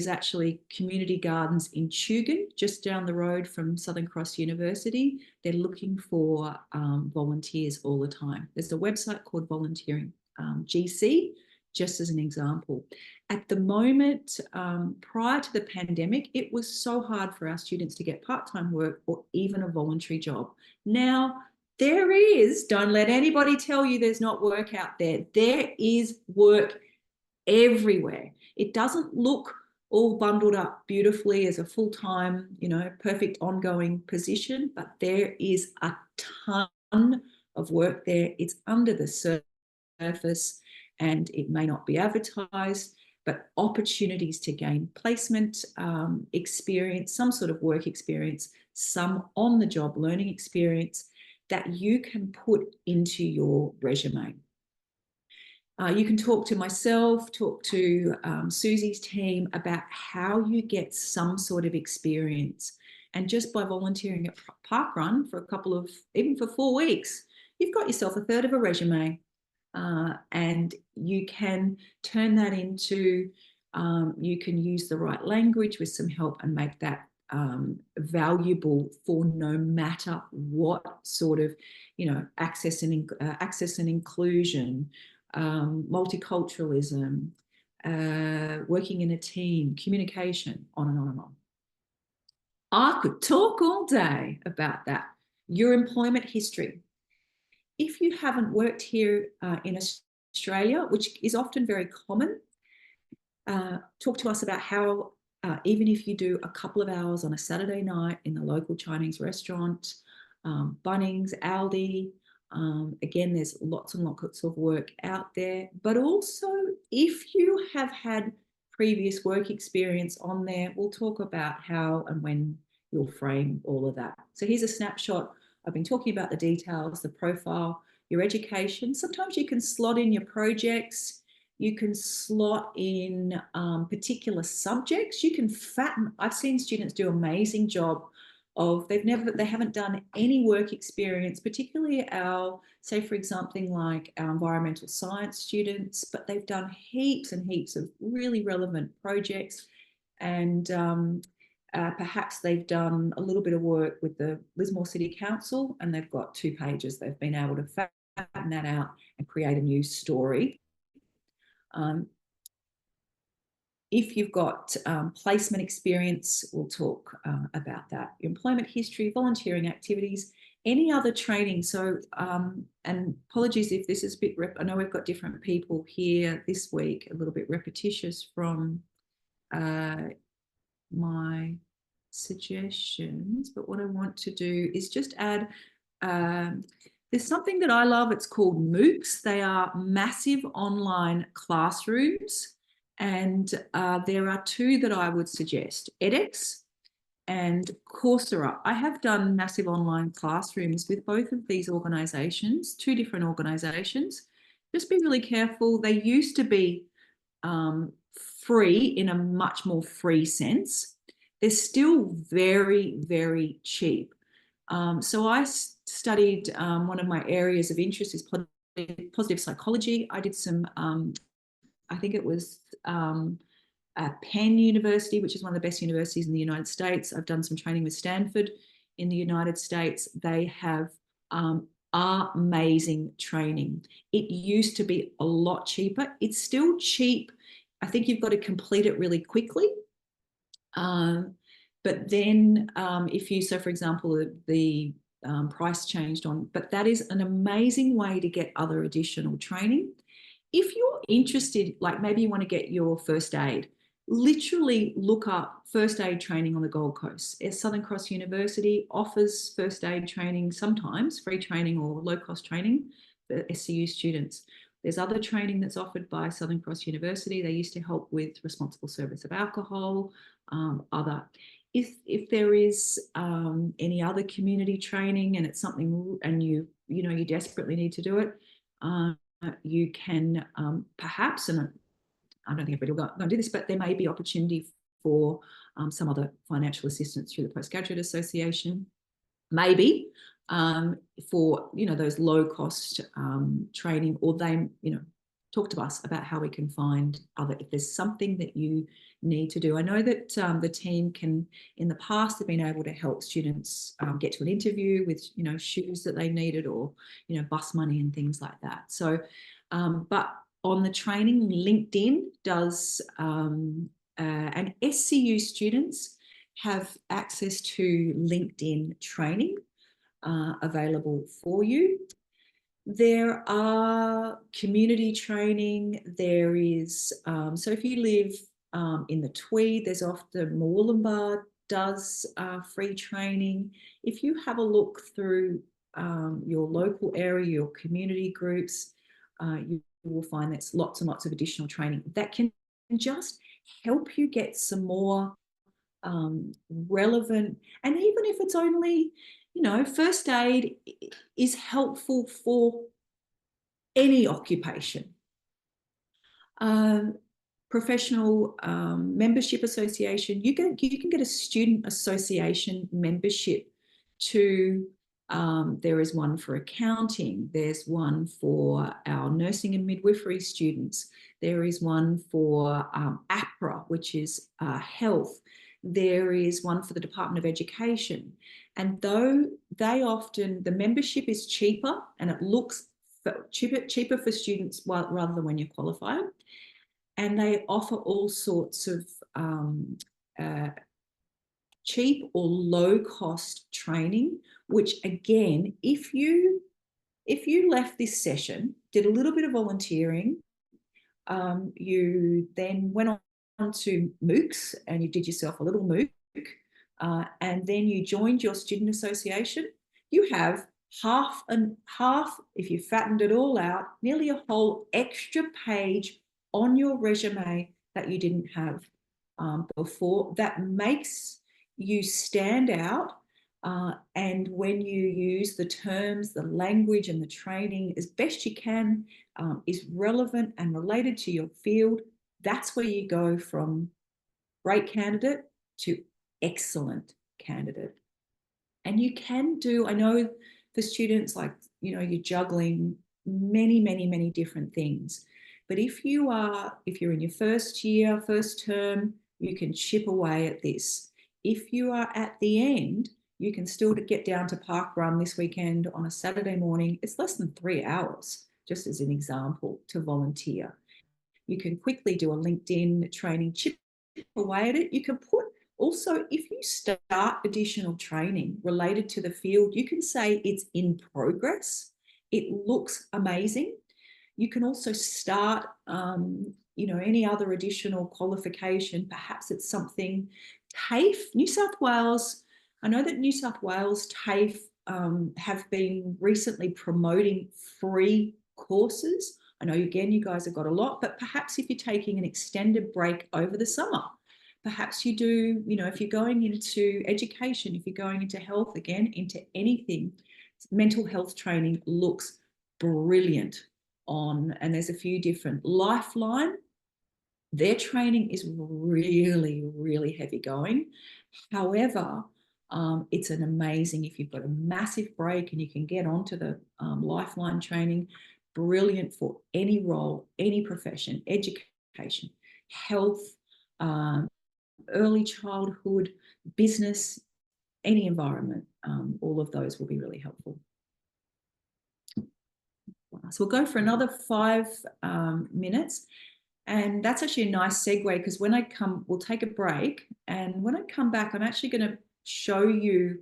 C: actually community gardens in Tugun, just down the road from Southern Cross University. They're looking for volunteers all the time. There's a website called Volunteering GC, just as an example. At the moment, prior to the pandemic, it was so hard for our students to get part-time work or even a voluntary job. Now, there is, don't let anybody tell you there's not work out there. There is work everywhere. It doesn't look all bundled up beautifully as a full-time, perfect ongoing position, but there is a ton of work there. It's under the surface and it may not be advertised, but opportunities to gain placement experience, some sort of work experience, some on-the-job learning experience that you can put into your resume. You can talk to myself, talk to Susie's team about how you get some sort of experience. And just by volunteering at Parkrun for even for 4 weeks, you've got yourself a third of a resume. And you can turn that into, you can use the right language with some help and make that valuable for no matter what sort of, access and inclusion, multiculturalism, working in a team, communication, on and on and on. I could talk all day about that. Your employment history. If you haven't worked here in Australia, which is often very common, talk to us about how, even if you do a couple of hours on a Saturday night in the local Chinese restaurant, Bunnings, Aldi, again, there's lots and lots of work out there. But also, if you have had previous work experience on there, we'll talk about how and when you'll frame all of that. So here's a snapshot. I've been talking about the details, the profile, your education. Sometimes you can slot in your projects. You can slot in particular subjects. You can fatten. I've seen students do an amazing job of they haven't done any work experience, particularly say for example, like our environmental science students, but they've done heaps and heaps of really relevant projects. And perhaps they've done a little bit of work with the Lismore City Council, and they've got 2 pages. They've been able to fatten that out and create a new story. If you've got placement experience, we'll talk about that. Your employment history, volunteering activities, any other training. So, and apologies if this is a bit, I know we've got different people here this week, a little bit repetitious from my suggestions, but what I want to do is just add, there's something that I love. It's called MOOCs. They are massive online classrooms. And there are 2 that I would suggest, edX and Coursera. I have done massive online classrooms with both of these organisations, 2 different organisations. Just be really careful. They used to be free in a much more free sense. They're still very, very cheap. So I studied, one of my areas of interest is positive psychology. I did some, I think it was Penn University, which is one of the best universities in the United States. I've done some training with Stanford in the United States. They have amazing training. It used to be a lot cheaper. It's still cheap. I think you've got to complete it really quickly. But then if you, so for example, the price changed on, but that is an amazing way to get other additional training. If you're interested, like maybe you want to get your first aid, literally look up first aid training on the Gold Coast. Southern Cross University offers first aid training, sometimes free training or low-cost training for SCU students. There's other training that's offered by Southern Cross University. They used to help with responsible service of alcohol, other. if there is any other community training and it's something and you desperately need to do it, you can perhaps, and I don't think everybody will go and do this, but there may be opportunity for some other financial assistance through the Postgraduate Association, maybe for those low cost training, or they talk to us about how we can find other, if there's something that you need to do. I know that the team can, in the past, have been able to help students get to an interview with shoes that they needed, or bus money and things like that. So but on the training, LinkedIn does and SCU students have access to LinkedIn training available for you. There are community training. There is, so if you live in the Tweed, there's often Moolumbar does free training. If you have a look through your local area, your community groups, you will find there's lots and lots of additional training that can just help you get some more relevant, and even if it's only, first aid is helpful for any occupation. Professional membership association, you can get a student association membership to, there is one for accounting, there's one for our nursing and midwifery students, there is one for APRA, which is health, there is one for the Department of Education. And though they often, the membership is cheaper and it looks cheaper for students rather than when you're qualified, and they offer all sorts of cheap or low cost training, which again, if you left this session, did a little bit of volunteering, you then went on to MOOCs and you did yourself a little MOOC, and then you joined your student association, you have half and half, if you fattened it all out, nearly a whole extra page on your resume that you didn't have before. That makes you stand out. And when you use the terms, the language and the training as best you can is relevant and related to your field, that's where you go from great candidate to excellent candidate. And you can do, I know for students, like, you're juggling many different things. But if you're in your first year, first term, you can chip away at this. If you are at the end, you can still get down to Park Run this weekend on a Saturday morning. It's less than 3 hours, just as an example, to volunteer. You can quickly do a LinkedIn training, chip away at it. You can put also, if you start additional training related to the field, you can say it's in progress. It looks amazing. You can also start, any other additional qualification. Perhaps it's something TAFE, New South Wales. I know that New South Wales TAFE have been recently promoting free courses. I know, again, you guys have got a lot, but perhaps if you're taking an extended break over the summer, perhaps you do, if you're going into education, if you're going into health, again, into anything, mental health training looks brilliant on, and there's a few different. Lifeline, their training is really heavy going. However, it's an amazing, if you've got a massive break and you can get onto the Lifeline training, brilliant for any role, any profession, education, health, early childhood, business, any environment. All of those will be really helpful. So we'll go for another 5 minutes. And that's actually a nice segue, because when I come, we'll take a break. And when I come back, I'm actually going to show you,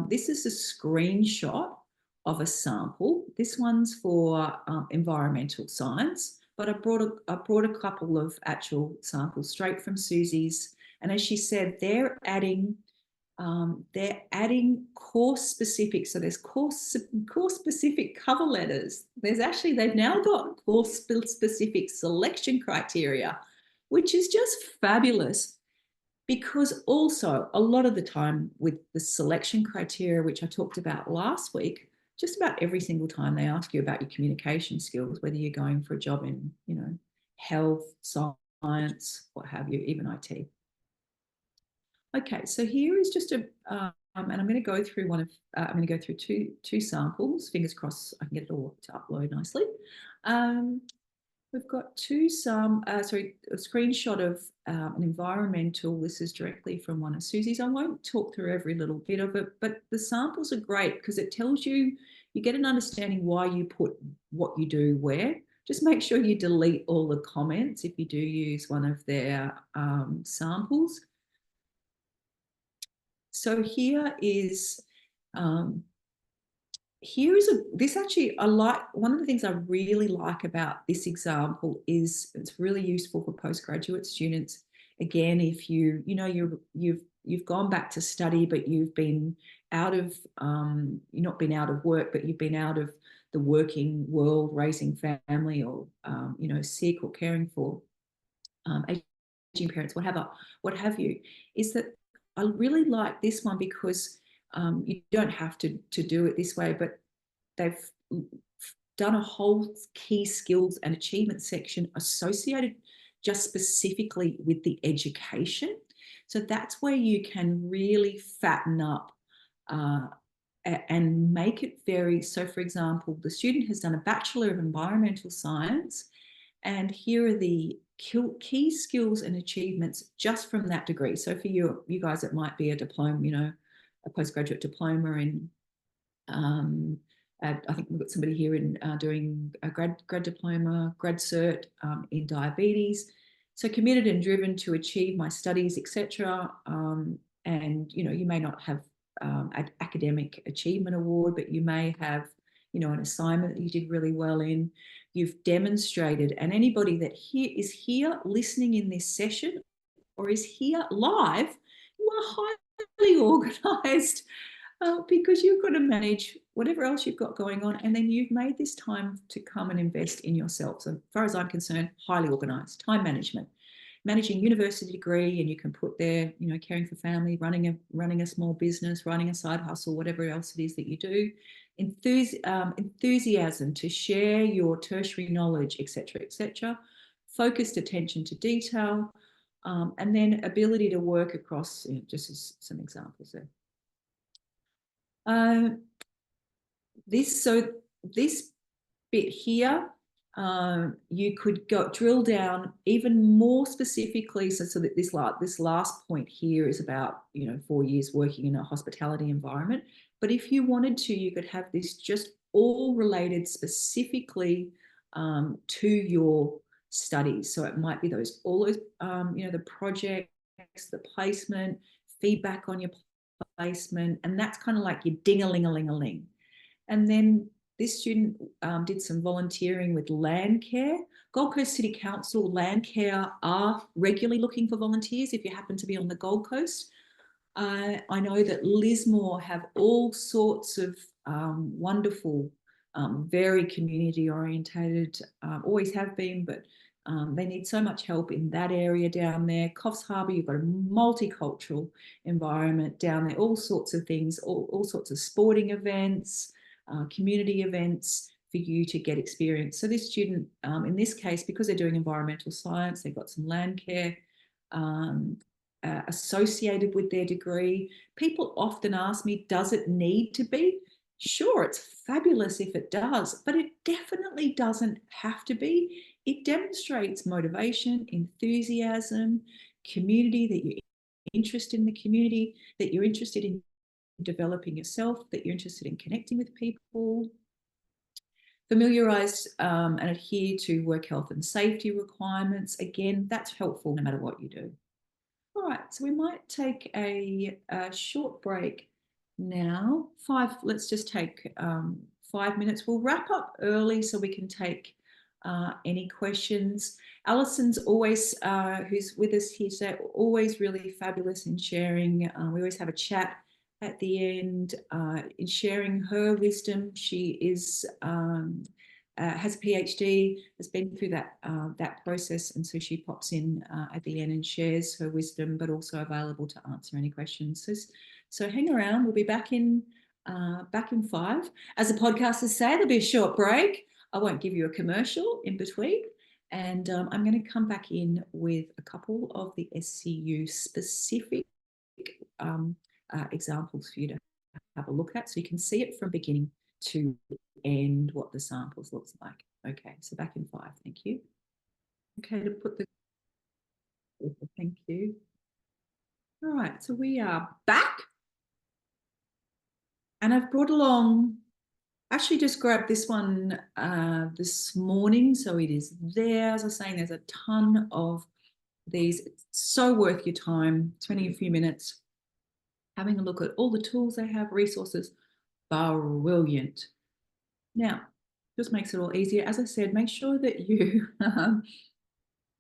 C: this is a screenshot of a sample. This one's for environmental science, but I brought a couple of actual samples straight from Susie's. And as she said, they're adding course specific. So there's course specific cover letters. They've now got course specific selection criteria, which is just fabulous. Because also a lot of the time with the selection criteria, which I talked about last week, just about every single time they ask you about your communication skills, whether you're going for a job in, health, science, what have you, even IT. Okay, so here is just and I'm going to go through I'm going to go through two samples. Fingers crossed I can get it all to upload nicely. We've got a screenshot of an environmental. This is directly from one of Susie's. I won't talk through every little bit of it, but the samples are great because it tells you get an understanding why you put what you do where. Just make sure you delete all the comments if you do use one of their samples. So here is this actually, I like, one of the things I really like about this example is it's really useful for postgraduate students. Again, if you've gone back to study, but you've been out of, you've not been out of work, but you've been out of the working world, raising family or, sick or caring for aging parents, what have you, is that I really like this one because you don't have to do it this way, but they've done a whole key skills and achievement section associated just specifically with the education. So that's where you can really fatten up and make it very, so for example, the student has done a Bachelor of Environmental Science, and here are the key skills and achievements just from that degree. So for you guys, it might be a diploma, a postgraduate diploma in, I think we've got somebody here in doing a grad diploma, grad cert in diabetes. So committed and driven to achieve my studies, etc. And you may not have an academic achievement award, but you may have an assignment that you did really well in. You've demonstrated, and anybody that is here listening in this session or is here live, you are highly organised because you've got to manage whatever else you've got going on, and then you've made this time to come and invest in yourself. So as far as I'm concerned, highly organised. Time management, managing university degree, and you can put there, caring for family, running a small business, running a side hustle, whatever else it is that you do. Enthusiasm to share your tertiary knowledge, etc., etc. Focused attention to detail, and then ability to work across, just as some examples there. This bit here, you could drill down even more specifically. So that this last point here is about 4 years working in a hospitality environment. But if you wanted to, you could have this just all related specifically to your studies. So it might be all those the projects, the placement, feedback on your placement, and that's kind of like your ding-a-ling-a-ling-a-ling. And then this student did some volunteering with Landcare. Gold Coast City Council, Landcare are regularly looking for volunteers if you happen to be on the Gold Coast. I know that Lismore have all sorts of wonderful, very community orientated, always have been, but they need so much help in that area down there. Coffs Harbour, you've got a multicultural environment down there, all sorts of things, all sorts of sporting events, community events for you to get experience. So this student, in this case, because they're doing environmental science, they've got some land care associated with their degree. People often ask me, does it need to be? Sure, it's fabulous if it does, but it definitely doesn't have to be. It demonstrates motivation, enthusiasm, community, that you're interested in the community, that you're interested in developing yourself, that you're interested in connecting with people, familiarise and adhere to work health and safety requirements. Again, that's helpful no matter what you do. All right, so we might take a short break now. Let's just take 5 minutes. We'll wrap up early so we can take any questions. Alison's always, who's with us here today, always really fabulous in sharing. We always have a chat at the end in sharing her wisdom. She is has a PhD, has been through that that process, and so she pops in at the end and shares her wisdom, but also available to answer any questions. So hang around. We'll be back in 5. As the podcasters say, there'll be a short break. I won't give you a commercial in between. And I'm going to come back in with a couple of the SCU specific examples for you to have a look at, so you can see it from beginning to end what the samples looks like. Okay, so back in 5. Thank you. Okay, to put the thank you. All right, so we are back, and I've brought along. Actually, just grabbed this one this morning, so it is there. As I was saying, there's a ton of these. It's so worth your time, spending a few minutes having a look at all the tools they have, resources. Brilliant. Now, just makes it all easier. As I said, make sure that you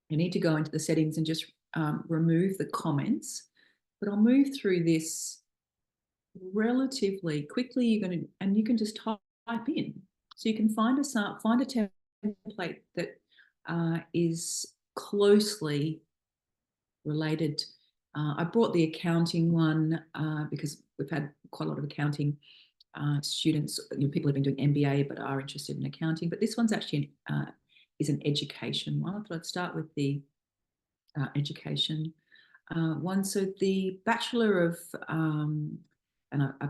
C: you need to go into the settings and just remove the comments. But I'll move through this relatively quickly. You're going to, and you can just type in, so you can find a template that is closely related. I brought the accounting one because we've had quite a lot of accounting students, people have been doing MBA but are interested in accounting. But this one's actually is an education one. I thought I'd start with the education one. So the Bachelor of, and I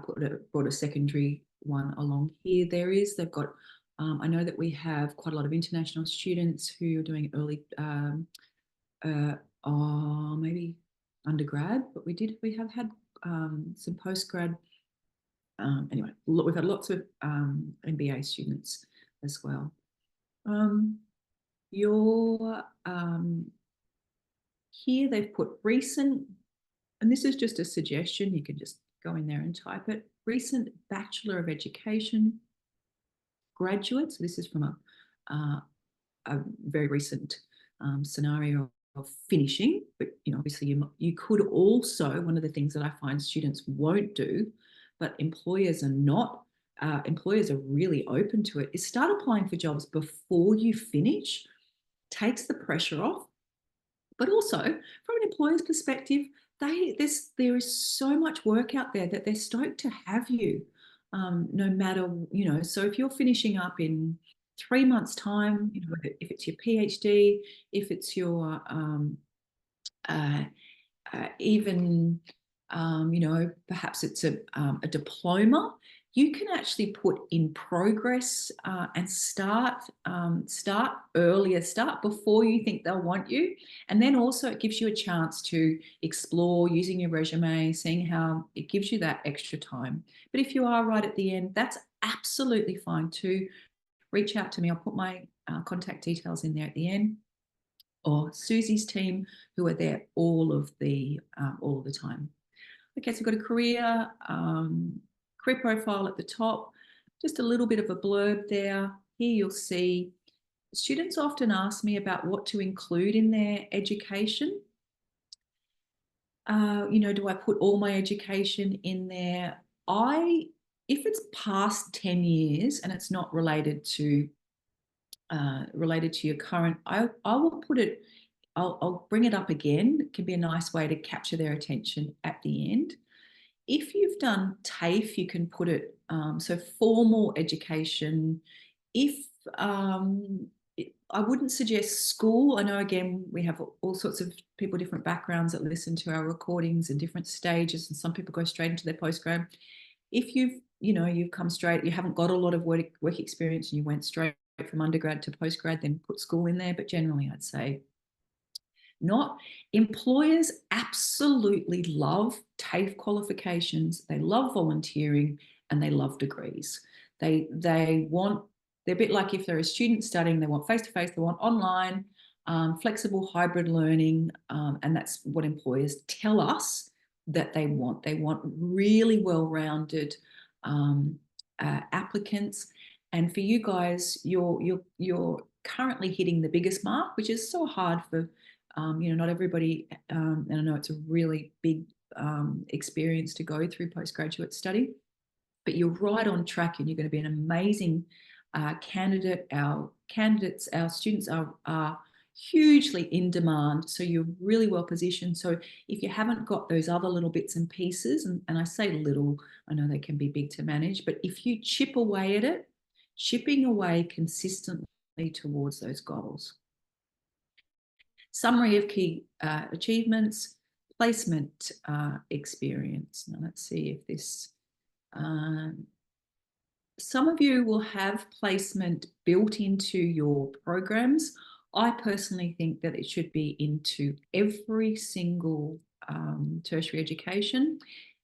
C: brought a secondary one along here. They've got, I know that we have quite a lot of international students who are doing early, maybe undergrad, but we have had some postgrad. Anyway, we've had lots of MBA students as well. Here they've put recent, and this is just a suggestion, you can just go in there and type it, recent Bachelor of Education graduate. So this is from a very recent scenario of finishing, but obviously you could also, one of the things that I find students won't do, but employers are really open to it, is start applying for jobs before you finish. Takes the pressure off. But also, from an employer's perspective, there is so much work out there that they're stoked to have you, no matter, so if you're finishing up in 3 months' time, if it's your PhD, if it's your even, perhaps it's a diploma, you can actually put in progress and start earlier, start before you think they'll want you. And then also it gives you a chance to explore using your resume, seeing how it gives you that extra time. But if you are right at the end, that's absolutely fine too. Reach out to me. I'll put my contact details in there at the end, or Susie's team, who are there all of the time. Okay, so we've got a career profile at the top, just a little bit of a blurb there. Here you'll see students often ask me about what to include in their education. Do I put all my education in there? If it's past 10 years and it's not related to your current, I will put it, I'll bring it up again. It can be a nice way to capture their attention at the end. If you've done TAFE, you can put it, so formal education. If I wouldn't suggest school. I know, again, we have all sorts of people, different backgrounds that listen to our recordings and different stages, and some people go straight into their postgrad. If you've come straight, you haven't got a lot of work experience and you went straight from undergrad to postgrad, then put school in there. But generally, I'd say not. Employers absolutely love TAFE qualifications. They love volunteering and they love degrees. They're a bit like if they're a student studying, they want face-to-face, they want online, flexible hybrid learning, and that's what employers tell us that they want. They want really well-rounded applicants. And for you guys, you're currently hitting the biggest mark, which is so hard for not everybody, and I know it's a really big experience to go through postgraduate study, but you're right on track and you're going to be an amazing our candidates, our students are hugely in demand. So you're really well positioned. So if you haven't got those other little bits and pieces, and I say little, I know they can be big to manage, but if you chip away at it, chipping away consistently towards those goals. Summary of key achievements, placement experience. Now let's see if this, some of you will have placement built into your programs. I personally think that it should be into every single tertiary education.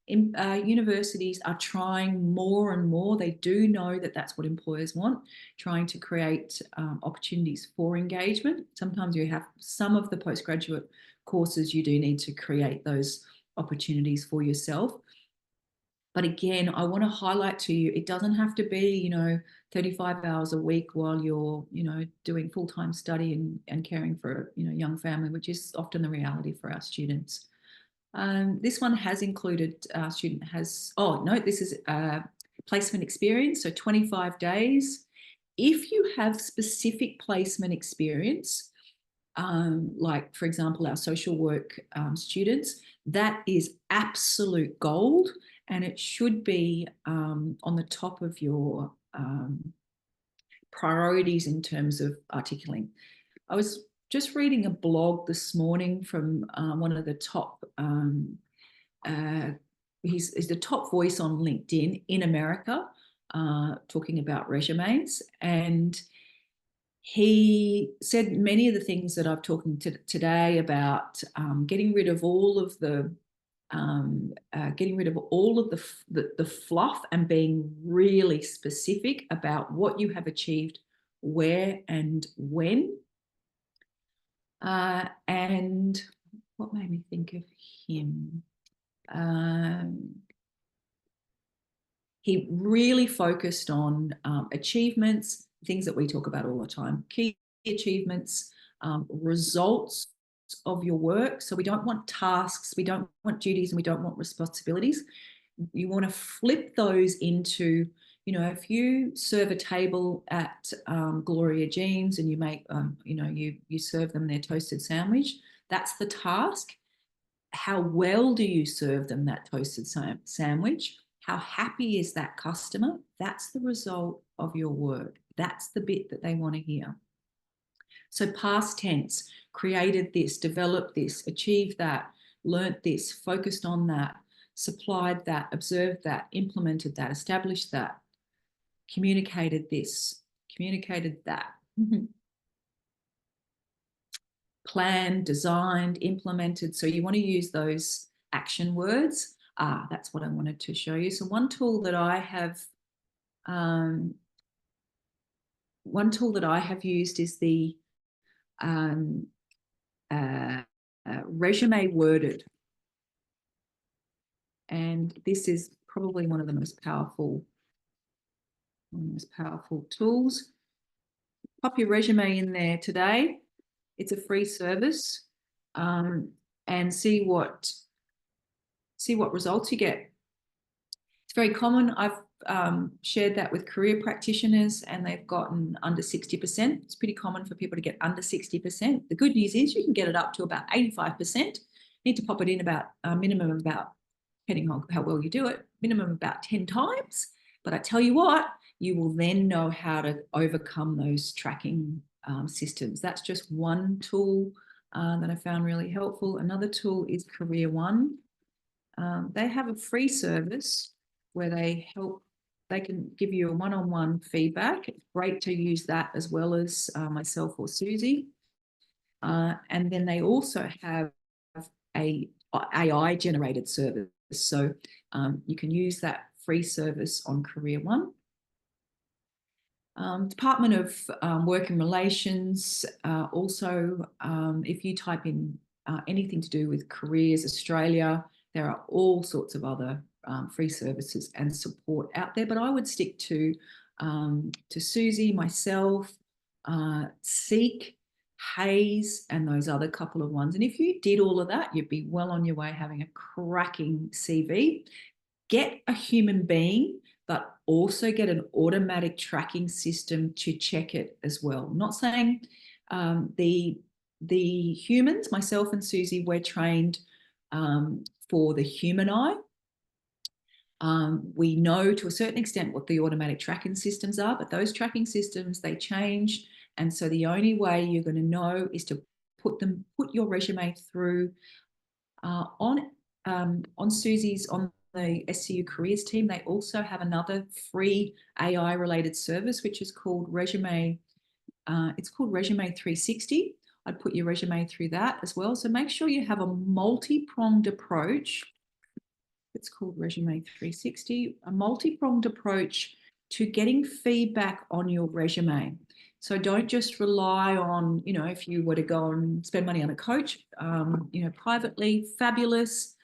C: Universities are trying more and more. They do know that that's what employers want, trying to create opportunities for engagement. Sometimes you have some of the postgraduate courses, you do need to create those opportunities for yourself. But again, I want to highlight to you, it doesn't have to be, 35 hours a week while you're, doing full-time study and caring for, a young family, which is often the reality for our students. This one has included, student has, this is placement experience, so 25 days. If you have specific placement experience, like for example, our social work students, that is absolute gold, and it should be on the top of your priorities in terms of articulating. I was just reading a blog this morning from one of the top, he's the top voice on LinkedIn in America, talking about resumes, and he said many of the things that I've talking today about getting rid of all of the the fluff and being really specific about what you have achieved, where and when. And what made me think of him? He really focused on achievements, things that we talk about all the time, key achievements, results of your work. So we don't want tasks, we don't want duties, and we don't want responsibilities. You want to flip those into, if you serve a table at Gloria Jean's and you make, you serve them their toasted sandwich, that's the task. How well do you serve them that toasted sandwich? How happy is that customer? That's the result of your work. That's the bit that they want to hear. So past tense, created this, developed this, achieved that, learnt this, focused on that, supplied that, observed that, implemented that, established that, communicated this, communicated that. Planned, designed, implemented. So you want to use those action words. That's what I wanted to show you. So one tool that I have used is the resume worded, and this is probably one of the most powerful tools. Pop your resume in there today. It's a free service, and see what results you get. It's very common. I've shared that with career practitioners, and they've gotten under 60%. It's pretty common for people to get under 60%. The good news is you can get it up to about 85%. You need to pop it in about minimum about, depending on how well you do it, minimum about 10 times. But I tell you what, you will then know how to overcome those tracking systems. That's just one tool that I found really helpful. Another tool is Career One. They have a free service where they can give you a one-on-one feedback. It's great to use that as well as myself or Susie. And then they also have a AI generated service. So you can use that free service on Career One. Department of Work and Relations, also, if you type in anything to do with Careers Australia, there are all sorts of other free services and support out there, but I would stick to Susie, myself, Seek, Hayes, and those other couple of ones. And if you did all of that, you'd be well on your way having a cracking CV. Get a human being, but also get an automatic tracking system to check it as well. I'm not saying the humans, myself and Susie, we're trained for the human eye. We know to a certain extent what the automatic tracking systems are, but those tracking systems, they change. And so the only way you're going to know is to put your resume through on Susie's, on the SCU careers team. They also have another free AI related service, which is called Resume. It's called Resume 360. I'd put your resume through that as well. So make sure you have a multi-pronged approach. It's called Resume 360, a multi-pronged approach to getting feedback on your resume. So don't just rely on, you know, if you were to go and spend money on a coach, you know, privately, fabulous.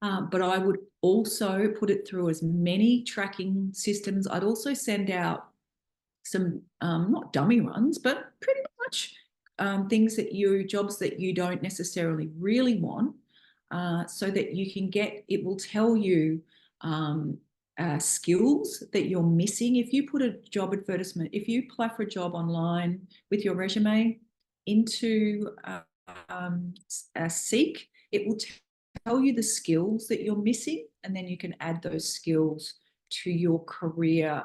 C: But I would also put it through as many tracking systems. I'd also send out some, not dummy runs, but pretty much jobs that you don't necessarily really want, so that you can get, it will tell you skills that you're missing. If you put a job advertisement, if you apply for a job online with your resume into Seek, it will tell you the skills that you're missing, and then you can add those skills to your career,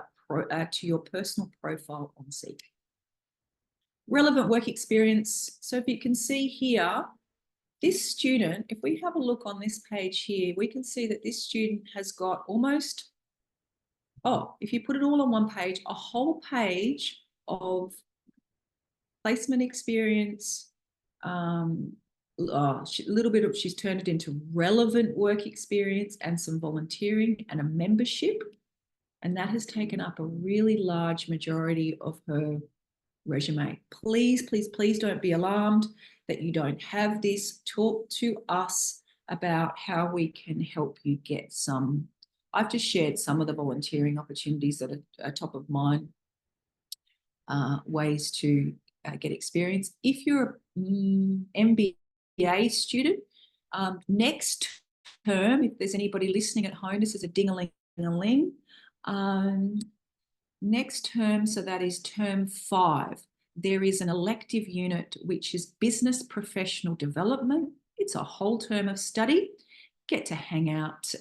C: to your personal profile on Seek. Relevant work experience. So if you can see here, this student, if we have a look on this page here, we can see that this student has got almost, if you put it all on one page, a whole page of placement experience, she's turned it into relevant work experience and some volunteering and a membership. And that has taken up a really large majority of her resume. Please, please, please don't be alarmed that you don't have this. Talk to us about how we can help you get some. I've just shared some of the volunteering opportunities that are top of mind, ways to get experience. If you're an MBA student, next term, if there's anybody listening at home, this is a ding-a-ling-a-ling. Next term, so that is term 5, there is an elective unit which is business professional development. It's a whole term of study. Get to hang out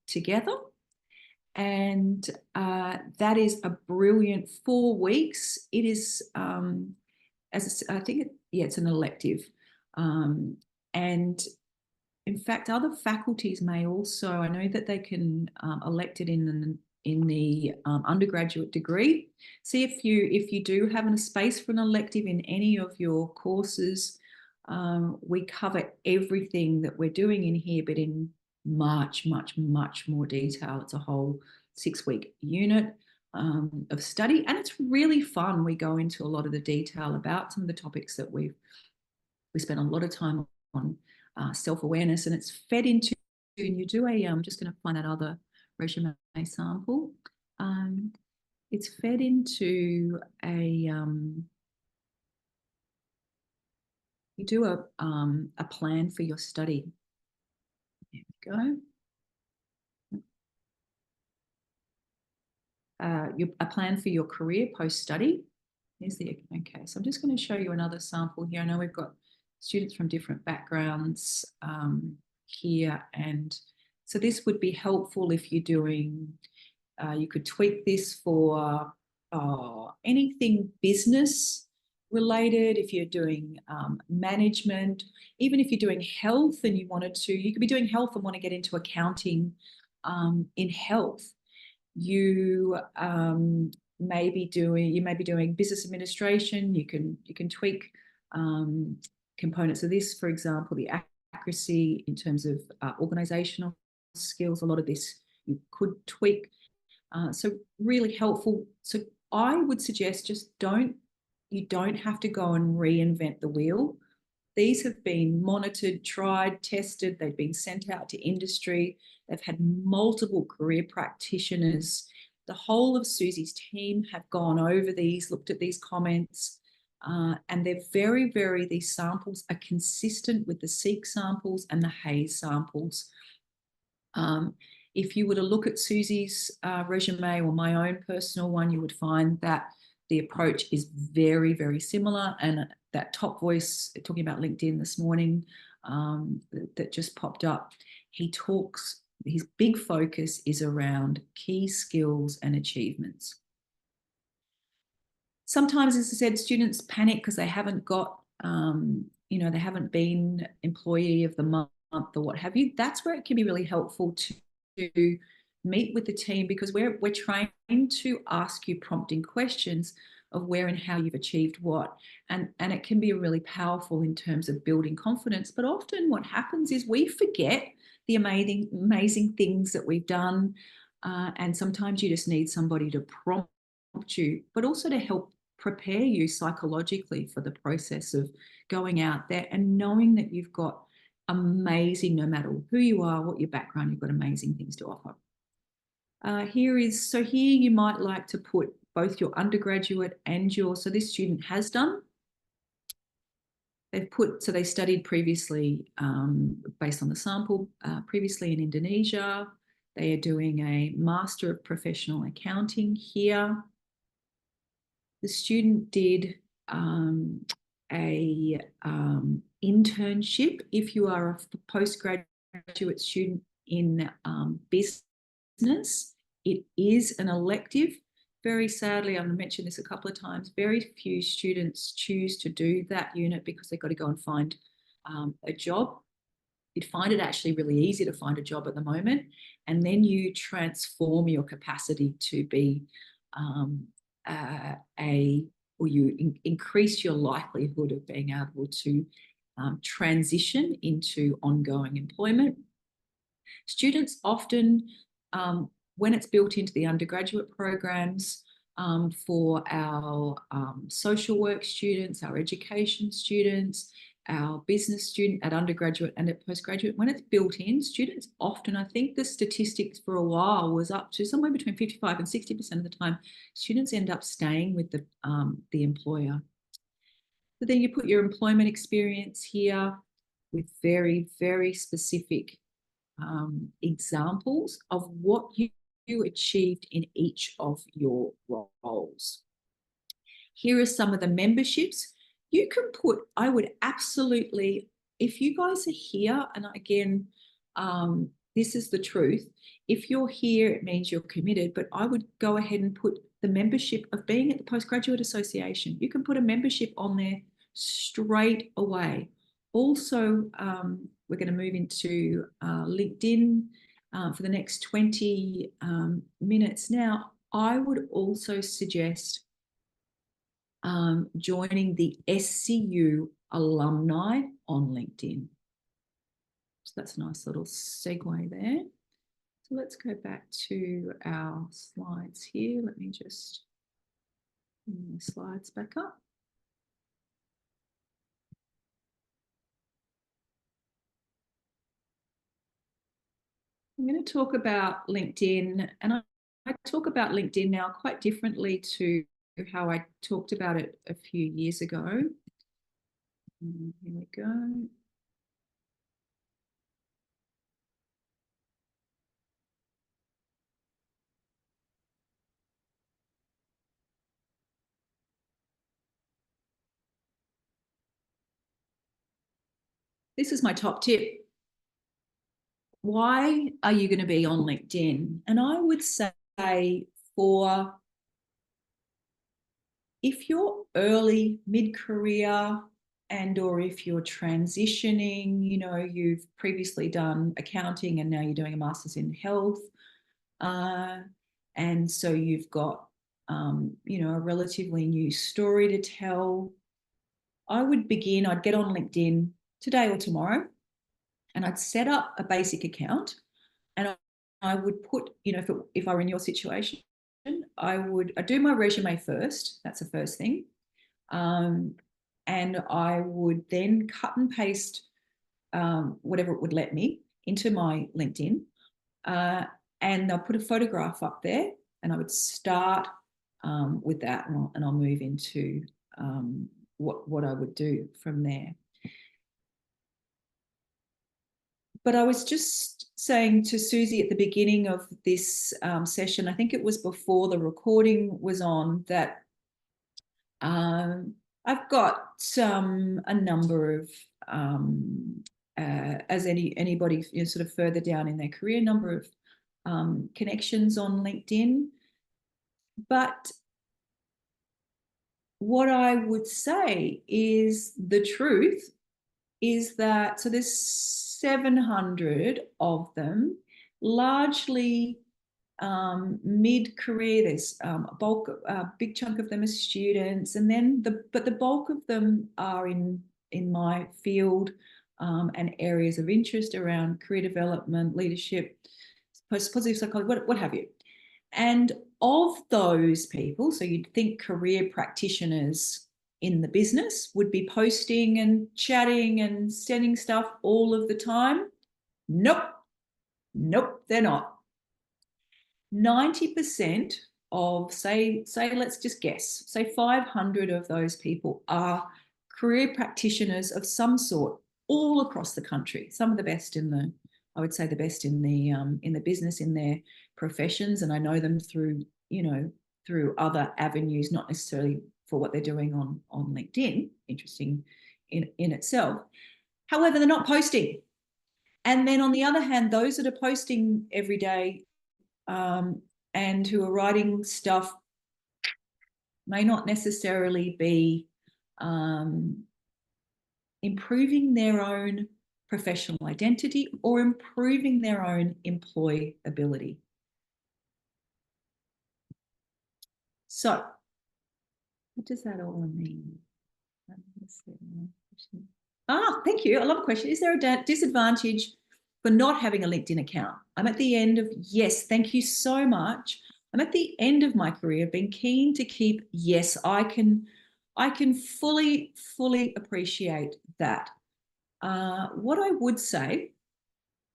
C: together. And that is a brilliant 4 weeks. It is, it's an elective. And in fact, other faculties may also, I know that they can elect it in the undergraduate degree. See if you do have a space for an elective in any of your courses. We cover everything that we're doing in here, but in much, much, much more detail. It's a whole 6-week unit of study, and it's really fun. We go into a lot of the detail about some of the topics that we spend a lot of time on, self-awareness, and it's fed into, and you do I'm just going to find that other resume sample. It's fed into you do a plan for your study. There we go. A plan for your career post-study. Okay, so I'm just going to show you another sample here. I know we've got students from different backgrounds here, and so this would be helpful if you're doing, you could tweak this for anything business related. If you're doing management, even if you're doing health and you could be doing health and want to get into accounting in health. You may be doing business administration. You can tweak components of this, for example, the accuracy in terms of organizational skills. A lot of this you could tweak. So really helpful. So I would suggest you don't have to go and reinvent the wheel. These have been monitored, tried, tested. They've been sent out to industry. They've had multiple career practitioners. The whole of Susie's team have gone over these, looked at these comments, and they're very, these samples are consistent with the Seek samples and the Hayes samples. If you were to look at Susie's resume or my own personal one, you would find that the approach is very, very similar. And that top voice talking about LinkedIn this morning that just popped up, his big focus is around key skills and achievements. Sometimes, as I said, students panic because they haven't got, they haven't been employee of the month or what have you. That's where it can be really helpful to meet with the team, because we're trained to ask you prompting questions of where and how you've achieved what. And it can be really powerful in terms of building confidence. But often what happens is we forget the amazing things that we've done. And sometimes you just need somebody to prompt you, but also to help prepare you psychologically for the process of going out there and knowing that you've got amazing, no matter who you are, what your background, you've got amazing things to offer. Here you might like to put both your undergraduate and so this student has done. They studied previously, based on the sample, previously in Indonesia. They are doing a Master of Professional Accounting here. The student did a internship. If you are a postgraduate student in business, it is an elective. Very sadly, I've mentioned this a couple of times, very few students choose to do that unit because they've got to go and find a job. You'd find it actually really easy to find a job at the moment, and then you transform your capacity to be you increase your likelihood of being able to transition into ongoing employment. Students often, when it's built into the undergraduate programs, for our social work students, our education students, our business student at undergraduate and at postgraduate, when it's built in, students often, I think the statistics for a while was up to somewhere between 55 and 60% of the time, students end up staying with the employer. But then you put your employment experience here with very, very specific examples of what you achieved in each of your roles. Here are some of the memberships. You can put, I would absolutely, if you guys are here, and again, this is the truth, if you're here, it means you're committed, but I would go ahead and put the membership of being at the Postgraduate Association. You can put a membership on there straight away. Also, we're going to move into LinkedIn for the next 20 minutes. Now, I would also suggest joining the SCU alumni on LinkedIn. So that's a nice little segue there. So let's go back to our slides here. Let me just bring the slides back up. I'm going to talk about LinkedIn, and I talk about LinkedIn now quite differently to how I talked about it a few years ago. And here we go. This is my top tip. Why are you going to be on LinkedIn? And I would say if you're early, mid-career, or if you're transitioning, you've previously done accounting and now you're doing a master's in health. And so you've got, a relatively new story to tell. I'd get on LinkedIn today or tomorrow, and I'd set up a basic account, and I would put, if I were in your situation, I'd do my resume first. That's the first thing. And I would then cut and paste whatever it would let me into my LinkedIn. And I'll put a photograph up there, and I would start with that, and I'll move into what I would do from there. but I was just saying to Susie at the beginning of this session, I think it was before the recording was on, that I've got a number of, as anybody, you know, sort of further down in their career, number of connections on LinkedIn. But what I would say is the truth is that, so there's 700 of them, largely mid-career. There's a big chunk of them are students, and then the bulk of them are in my field and areas of interest around career development, leadership, positive psychology, what have you. And of those people, so you'd think career practitioners in the business would be posting and chatting and sending stuff all of the time. Nope, they're not. 90% of, say, let's just guess, say 500 of those people are career practitioners of some sort all across the country. Some of the best in the, I would say the best in the business, in their professions, and I know them through, you know, through other avenues, not necessarily for what they're doing on LinkedIn. Interesting in itself. However, they're not posting. And then on the other hand, those that are posting every day and who are writing stuff may not necessarily be improving their own professional identity or improving their own employability. So, what does that all mean? Thank you. I love a question. Is there a disadvantage for not having a LinkedIn account? I'm at the end of, yes, thank you so much. I'm at the end of my career, been keen to keep, yes, I can fully appreciate that. What I would say,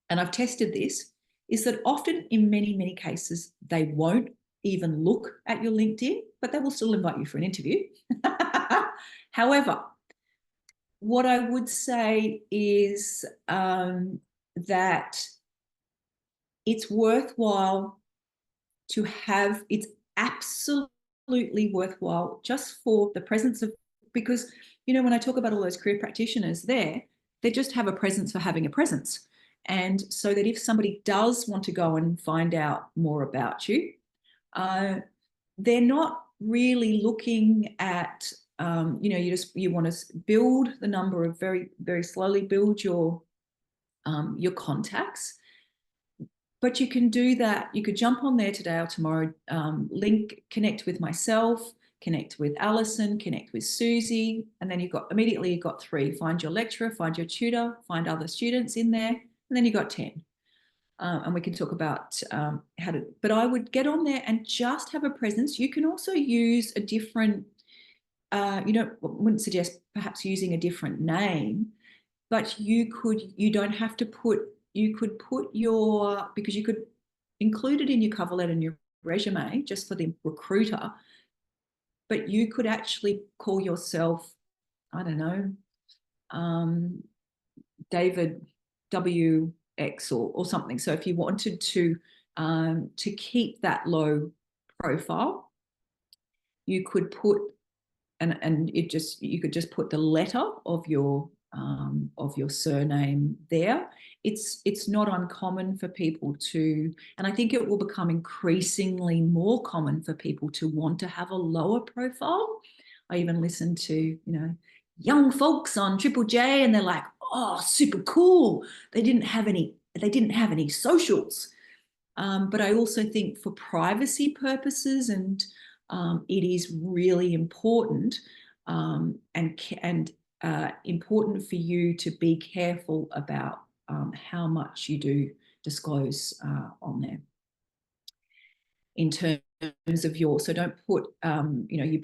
C: and I've tested this, is that often in many cases, they won't even look at your LinkedIn, but they will still invite you for an interview. However, what I would say is that it's worthwhile to have, it's absolutely worthwhile just for the presence of, because, you know, when I talk about all those career practitioners there, they just have a presence for having a presence. And so that if somebody does want to go and find out more about you, they're not really looking at, you know, you want to build the number of very slowly build your contacts. But you can do that. You could jump on there today or tomorrow, connect with myself, connect with Alison, connect with Susie, and then you've got 3. Find your lecturer, find your tutor, find other students in there, and then you've got 10. And we can talk about how to, but I would get on there and just have a presence. You can also use a different, you know, I wouldn't suggest perhaps using a different name, but you don't have to put, you could put your, because you could include it in your cover letter and your resume just for the recruiter, but you could actually call yourself, I don't know, David W. X or something. So if you wanted to keep that low profile, you could put you could just put the letter of your surname there. It's not uncommon for people to, and I think it will become increasingly more common for people to want to have a lower profile. I even listen to, you know, young folks on Triple J, and they're like, oh, super cool. They didn't have any socials. But I also think for privacy purposes, and it is really important and important for you to be careful about how much you do disclose on there. In terms of so don't put, you know, you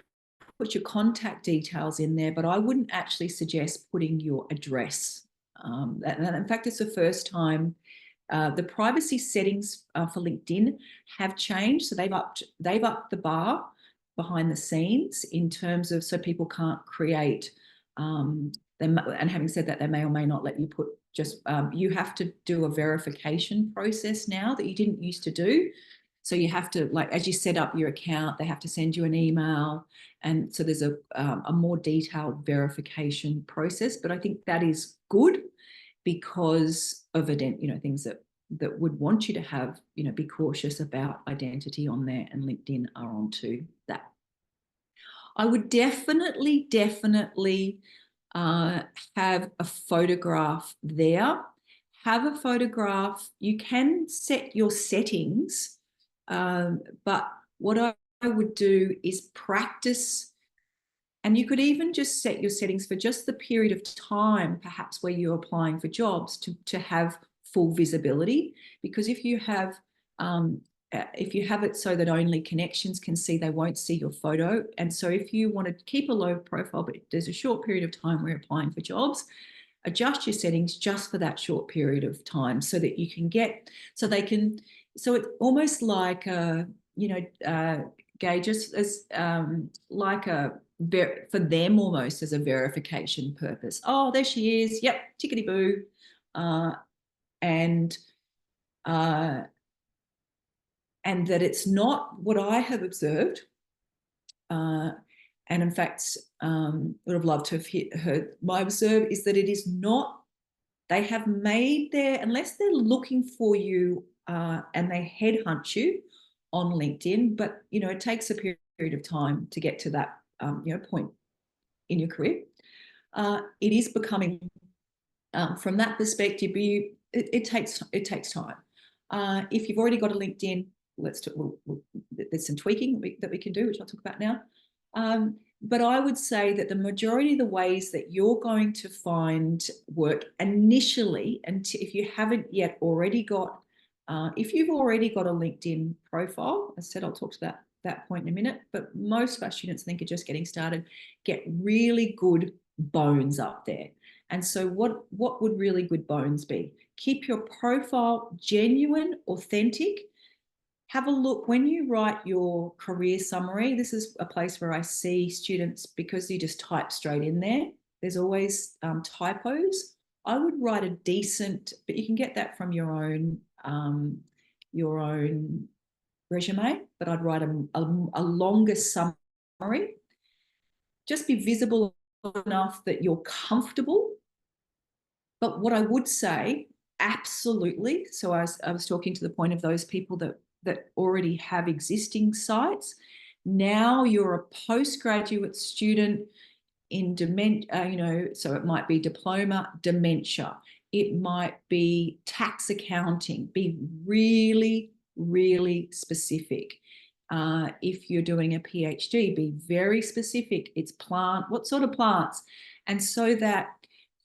C: put your contact details in there, but I wouldn't actually suggest putting your address. And in fact, it's the first time the privacy settings for LinkedIn have changed. So they've upped the bar behind the scenes in terms of, so people can't create and having said that, they may or may not let you put just, you have to do a verification process now that you didn't used to do. So you have to, like, as you set up your account, they have to send you an email. And so there's a more detailed verification process. But I think that is good because of things that would want you to have, be cautious about identity on there, and LinkedIn are onto that. I would definitely have a photograph there. Have a photograph. You can set your settings, but what I would do is practice, and you could even just set your settings for just the period of time, perhaps where you're applying for jobs, to have full visibility. Because if you have it so that only connections can see, they won't see your photo. And so if you want to keep a low profile, but there's a short period of time where you're applying for jobs, adjust your settings just for that short period of time, so that you can so it's almost like gauges as like for them almost as a verification purpose. Oh, there she is. Yep, tickety boo. And that it's not what I have observed. And in fact, would have loved to have heard my observe is that it is not, they have made unless they're looking for you and they headhunt you on LinkedIn, but, it takes a period of time to get to that, point in your career. It is becoming, from that perspective, it takes time. If you've already got a LinkedIn, there's some tweaking that we can do, which I'll talk about now. But I would say that the majority of the ways that you're going to find work initially, and if you haven't yet already got, if you've already got a LinkedIn profile, as I said, I'll talk to that point in a minute, but most of our students think are just getting started, get really good bones up there. And so what would really good bones be? Keep your profile genuine, authentic. Have a look when you write your career summary. This is a place where I see students, because you just type straight in there, there's always typos. I would write a decent, but you can get that from your own resume, but I'd write a longer summary. Just be visible enough that you're comfortable. But what I would say, absolutely, so I was talking to the point of those people that already have existing sites. Now you're a postgraduate student in dementia, so it might be diploma, dementia. It might be tax accounting. Be really, really specific. If you're doing a PhD, be very specific. It's what sort of plants? And so that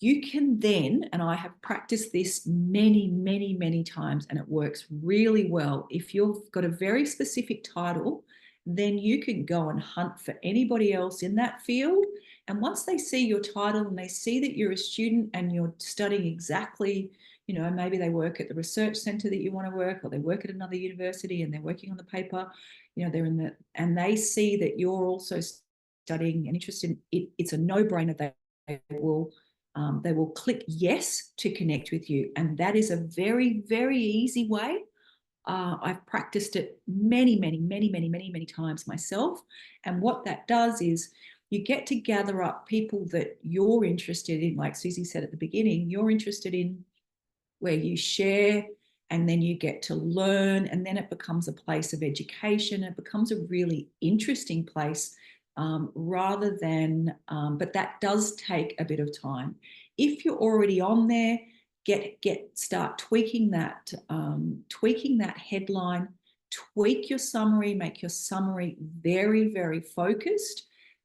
C: you can then, and I have practiced this many, many, many times, and it works really well. If you've got a very specific title, then you can go and hunt for anybody else in that field. And once they see your title and they see that you're a student and you're studying exactly, maybe they work at the research center that you want to work, or they work at another university and they're working on the paper, they're and they see that you're also studying and interested in it, it's a no-brainer. They will click yes to connect with you. And that is a very, very easy way. I've practiced it many, many, many, many, many, many times myself. And what that does is you get to gather up people that you're interested in, like Susie said at the beginning, you're interested in, where you share, and then you get to learn, and then it becomes a place of education. It becomes a really interesting place. Rather than, but that does take a bit of time. If you're already on there, start tweaking that headline, tweak your summary, make your summary very, very focused.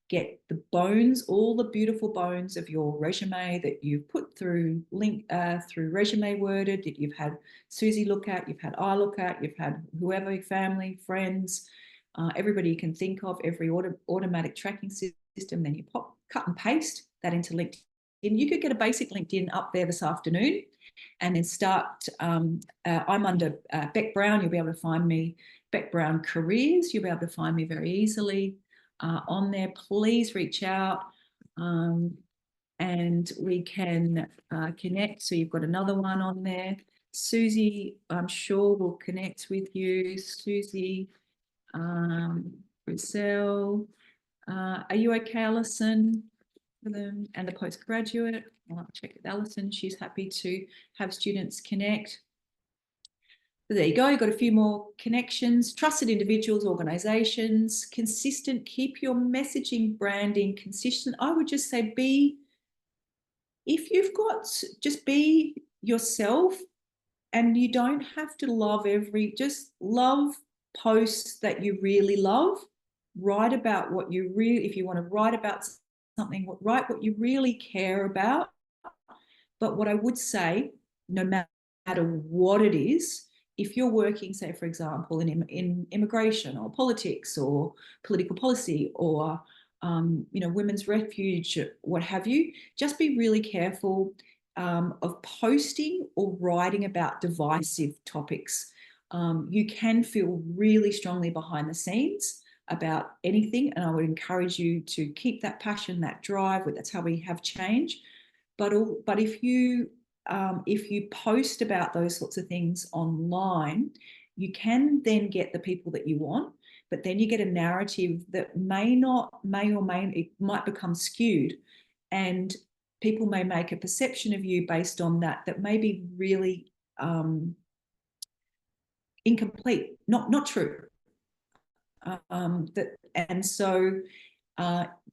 C: Get the bones, all the beautiful bones of your resume that you've put through Resume Worded, that you've had Susie look at, you've had I look at, you've had whoever, family, friends, everybody you can think of, every automatic tracking system. Then you cut and paste that into LinkedIn. You could get a basic LinkedIn up there this afternoon, and then start. I'm under Beck Brown. You'll be able to find me, Beck Brown Careers. You'll be able to find me very easily on there. Please reach out. and we can connect. So you've got another one on there. Susie, I'm sure will connect with you. Susie, Brazil. Are you okay, Alison? For them and the postgraduate, I'll check with Alison. She's happy to have students connect. But there you go. You've got a few more connections. Trusted individuals, organizations, consistent. Keep your messaging, branding consistent. I would just say if you've got, just be yourself, and you don't have to love just love posts that you really love. Write about what you really, if you want to write about something, write what you really care about. But what I would say, no matter what it is, if you're working, say, for example, in immigration or politics or political policy or women's refuge, what have you, just be really careful of posting or writing about divisive topics. You can feel really strongly behind the scenes about anything, and I would encourage you to keep that passion, that drive. That's how we have change. But if you post about those sorts of things online, you can then get the people that you want, but then you get a narrative that it might become skewed, and people may make a perception of you based on that may be really incomplete, not true. I'd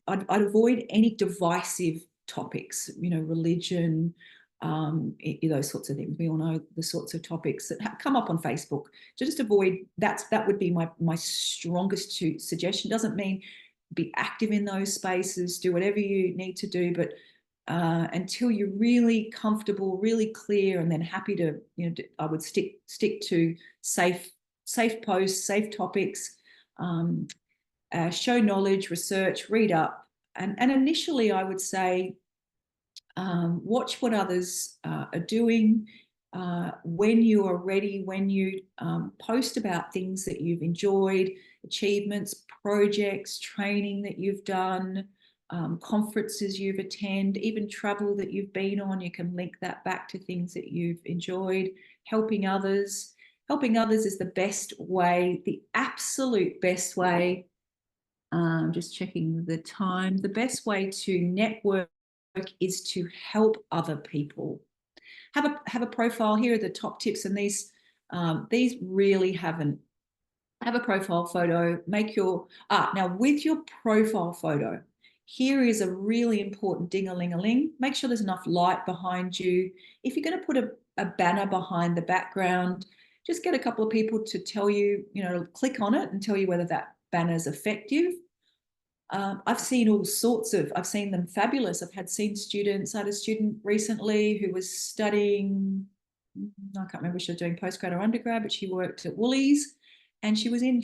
C: avoid any divisive topics, religion, those sorts of things. We all know the sorts of topics that come up on Facebook. So just avoid that. That would be my strongest suggestion. Doesn't mean be active in those spaces, do whatever you need to do, but until you're really comfortable, really clear, and then happy to, I would stick to safe posts, safe topics, show knowledge, research, read up. And initially I would say, watch what others are doing. When you are ready, when you post about things that you've enjoyed, achievements, projects, training that you've done, conferences you've attended, even travel that you've been on, you can link that back to things that you've enjoyed. Helping others is the best way, the absolute best way. Just checking the time. The best way to network is to help other people. Have a profile. Here are the top tips, and these really haven't. Have a profile photo. Make your now with your profile photo. Here is a really important ding-a-ling-a-ling. Make sure there's enough light behind you. If you're going to put a banner behind the background, just get a couple of people to tell you, click on it and tell you whether that banner is effective. I've seen I've seen them fabulous. I had a student recently who was studying, I can't remember if she was doing postgrad or undergrad, but she worked at Woolies, and she was in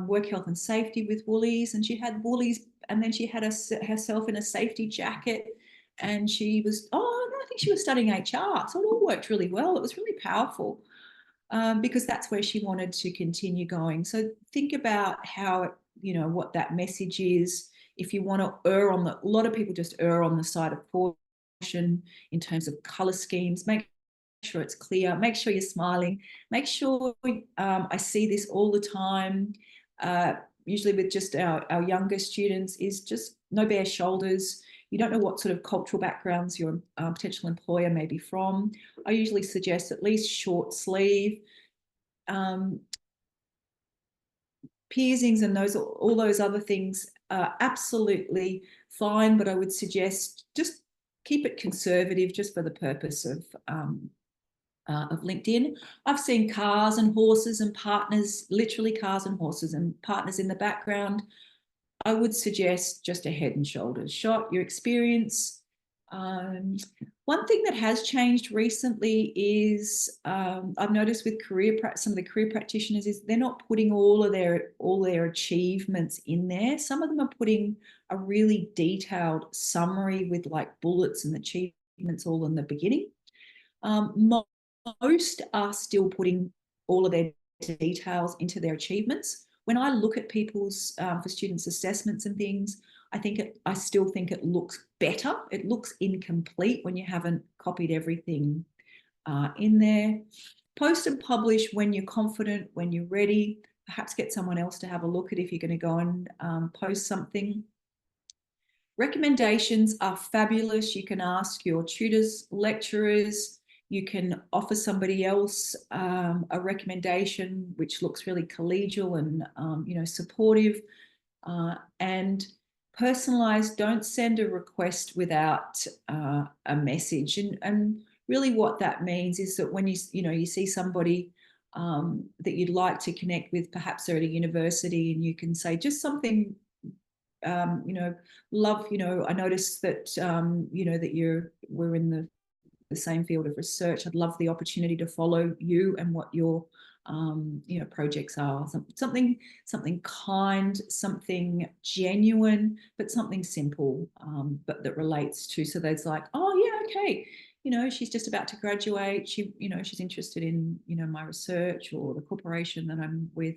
C: work health and safety with Woolies, and she had Woolies, and then she had herself in a safety jacket, and she was, I think she was studying HR. So it all worked really well. It was really powerful because that's where she wanted to continue going. So think about how what that message is. If you want to a lot of people just err on the side of caution in terms of color schemes. Make sure it's clear. Make sure you're smiling. Make sure, I see this all the time, usually with just our younger students, is just no bare shoulders. You don't know what sort of cultural backgrounds your potential employer may be from. I usually suggest at least short sleeve. Piercings and all those other things are absolutely fine, but I would suggest just keep it conservative, just for the purpose of LinkedIn. I've seen cars and horses and partners, literally cars and horses and partners in the background. I would suggest just a head and shoulders shot. Your experience. One thing that has changed recently is I've noticed with some of the career practitioners is they're not putting all their achievements in there. Some of them are putting a really detailed summary with like bullets and achievements all in the beginning. Most are still putting all of their details into their achievements. When I look at people's for students' assessments and things, I still think it looks better. It looks incomplete when you haven't copied everything in there. Post and publish when you're confident, when you're ready. Perhaps get someone else to have a look at if you're going to go and post something. Recommendations are fabulous. You can ask your tutors, lecturers. You can offer somebody else a recommendation which looks really collegial and supportive and personalized. Don't send a request without a message. And really, what that means is that when you see somebody that you'd like to connect with, perhaps they're at a university, and you can say just something. Love, I noticed that, that we're in the same field of research. I'd love the opportunity to follow you and what your, projects are. Something kind, something genuine, but something simple, but that relates to, so that's like, oh yeah, okay. She's just about to graduate. She's interested in, my research or the corporation that I'm with.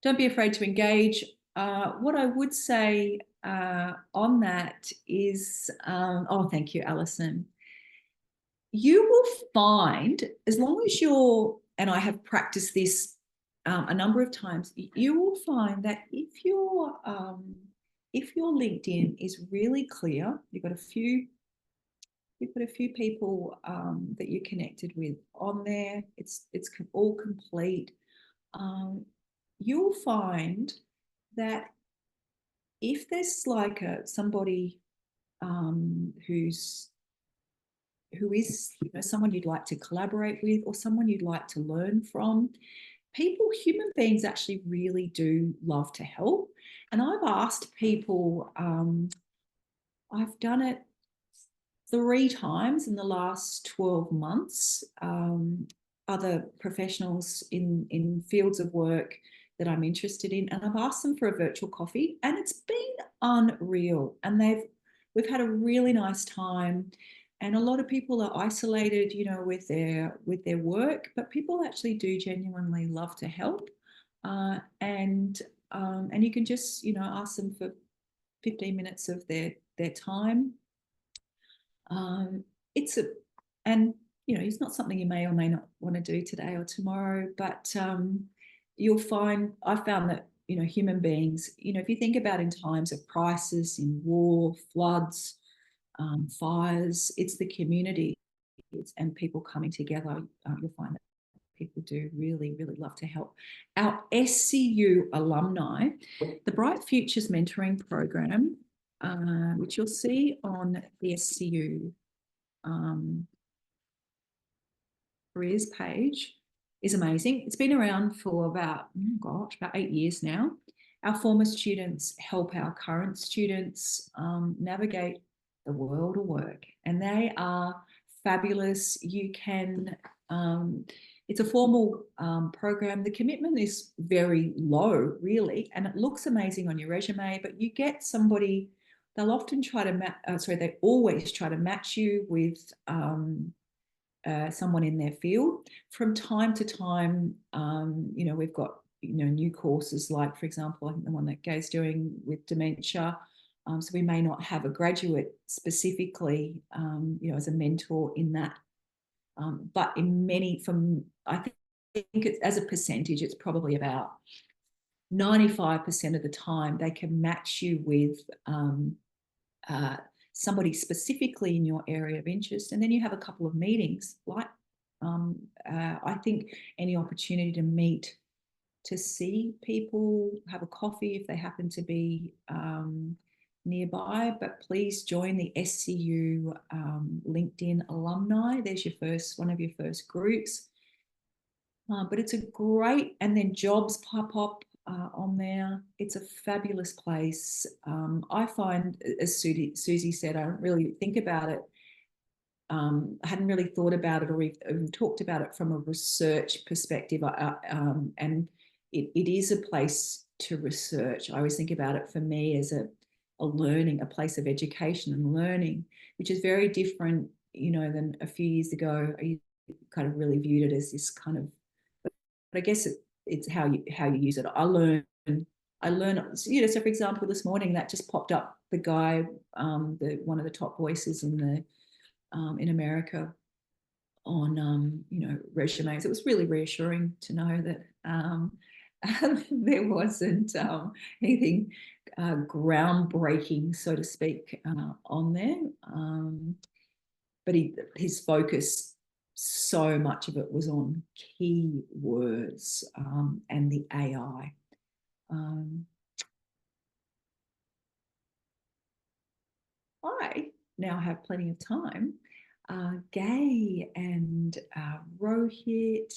C: Don't be afraid to engage. What I would say on that is, thank you, Alison. You will find, as long as and I have practiced this a number of times, you will find that if your LinkedIn is really clear, you've got a few people that you're connected with on there, it's all complete. You'll find that if there's like somebody who is someone you'd like to collaborate with or someone you'd like to learn from, human beings actually really do love to help. And I've asked people, I've done it 3 times in the last 12 months, other professionals in fields of work that I'm interested in, and I've asked them for a virtual coffee, and it's been unreal. And we've had a really nice time. And a lot of people are isolated, with their work, but people actually do genuinely love to help. And you can just, ask them for 15 minutes of their time. It's not something you may or may not want to do today or tomorrow, but you'll find, I found that, human beings, if you think about in times of crisis, in war, floods, fires, it's the community and people coming together. You'll find that people do really, really love to help. Our SCU alumni, the Bright Futures Mentoring Program, which you'll see on the SCU careers page, is amazing. It's been around for about 8 years now. Our former students help our current students navigate the world of work, and they are fabulous. You can, it's a formal program. The commitment is very low, really, and it looks amazing on your resume, but you get somebody, they'll often try to they always try to match you with someone in their field. From time to time, we've got new courses, like, for example, I think the one that Gay's doing with dementia. So we may not have a graduate specifically, as a mentor in that. But I think it's, as a percentage, it's probably about 95% of the time they can match you with somebody specifically in your area of interest. And then you have a couple of meetings, like I think any opportunity to meet, to see people, have a coffee if they happen to be nearby. But please join the SCU LinkedIn alumni. There's one of your first groups. But it's a great, and then jobs pop up on there. It's a fabulous place. I find, as Susie said, I don't really think about it. I hadn't really thought about it or even talked about it from a research perspective. And it is a place to research. I always think about it for me as a place of education and learning, which is very different, than a few years ago. You kind of really viewed it as this kind of, but I guess it's how you use it. I learn I learn, you know, so for example, this morning that just popped up, the guy, one of the top voices in America on, you know, resumes. It was really reassuring to know that there wasn't anything groundbreaking, so to speak, on there. But his focus, so much of it was on key words and the AI. I now have plenty of time. Gay and Rohit,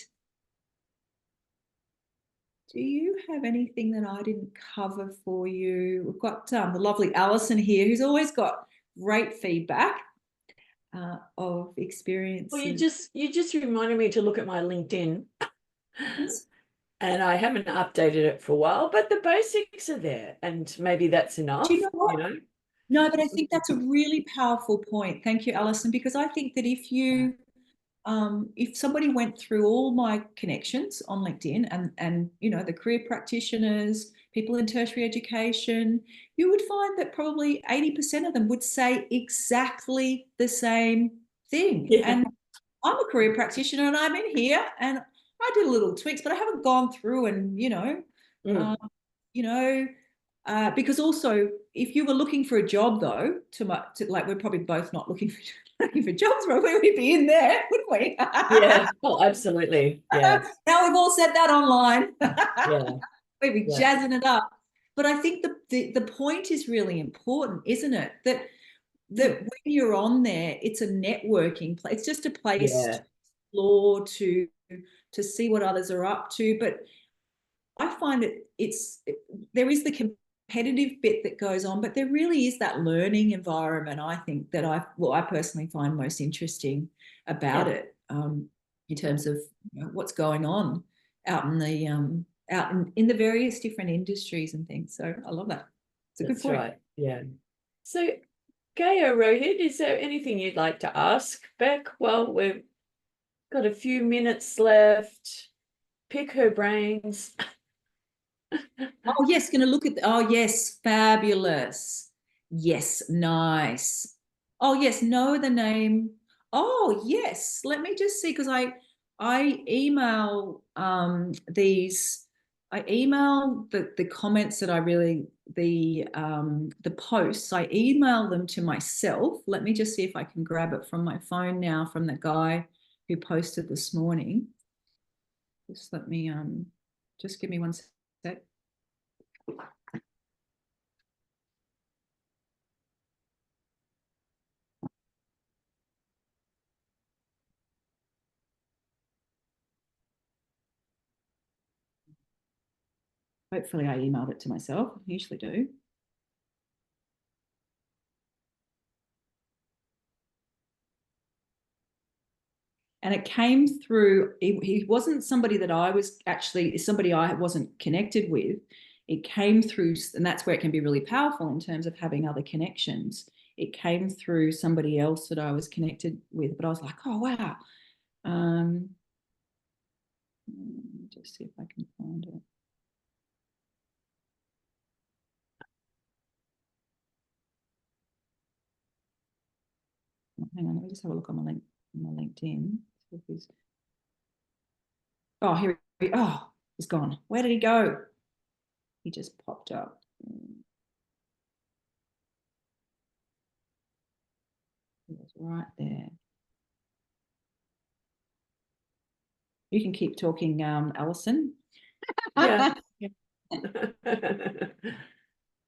C: do you have anything that I didn't cover for you? We've got the lovely Alison here, who's always got great feedback of experiences.
B: Well, you just reminded me to look at my LinkedIn. And I haven't updated it for a while, but the basics are there, and maybe that's enough.
C: Do you know what?
B: You know?
C: No, but I think that's a really powerful point. Thank you, Alison, because I think that if somebody went through all my connections on LinkedIn and you know, the career practitioners, people in tertiary education, you would find that probably 80% of them would say exactly the same thing.
B: Yeah.
C: And I'm a career practitioner and I'm in here and I did a little tweaks, but I haven't gone through and, you know, because also if you were looking for a job though, like we're probably both not looking for jobs, but we'd be in there, wouldn't we?
B: Yeah. Oh, absolutely. Yeah.
C: Now we've all said that online.
B: Yeah.
C: We'd be jazzing it up. But I think the point is really important, isn't it? That when you're on there, it's a networking place. It's just a place to explore, to see what others are up to. But I find there is the competitive bit that goes on, but there really is that learning environment, I think, that I personally find most interesting about it, in terms of, you know, what's going on out in the in the various different industries and things. So I love that. It's a good point.
B: Right. Yeah. So, Gayo Rohit, is there anything you'd like to ask Beck? Well, we've got a few minutes left. Pick her brains.
C: Oh, yes, going to look at, oh, yes, fabulous. Yes, nice. Oh, yes, know the name. Oh, yes, let me just see, because I email the comments that I really, the posts, I email them to myself. Let me just see if I can grab it from my phone now from the guy who posted this morning. Just let me, just give me one sec. Hopefully I emailed it to myself. I usually do. And it came through, he wasn't somebody that I was actually, somebody I wasn't connected with. It came through, and that's where it can be really powerful in terms of having other connections. It came through somebody else that I was connected with, but I was like, oh, wow. Just see if I can find it. Hang on, let me just have a look on my LinkedIn. Oh, here he, oh, he's gone. Where did he go? He just popped up. He was right there. You can keep talking, Alison.
B: Yeah.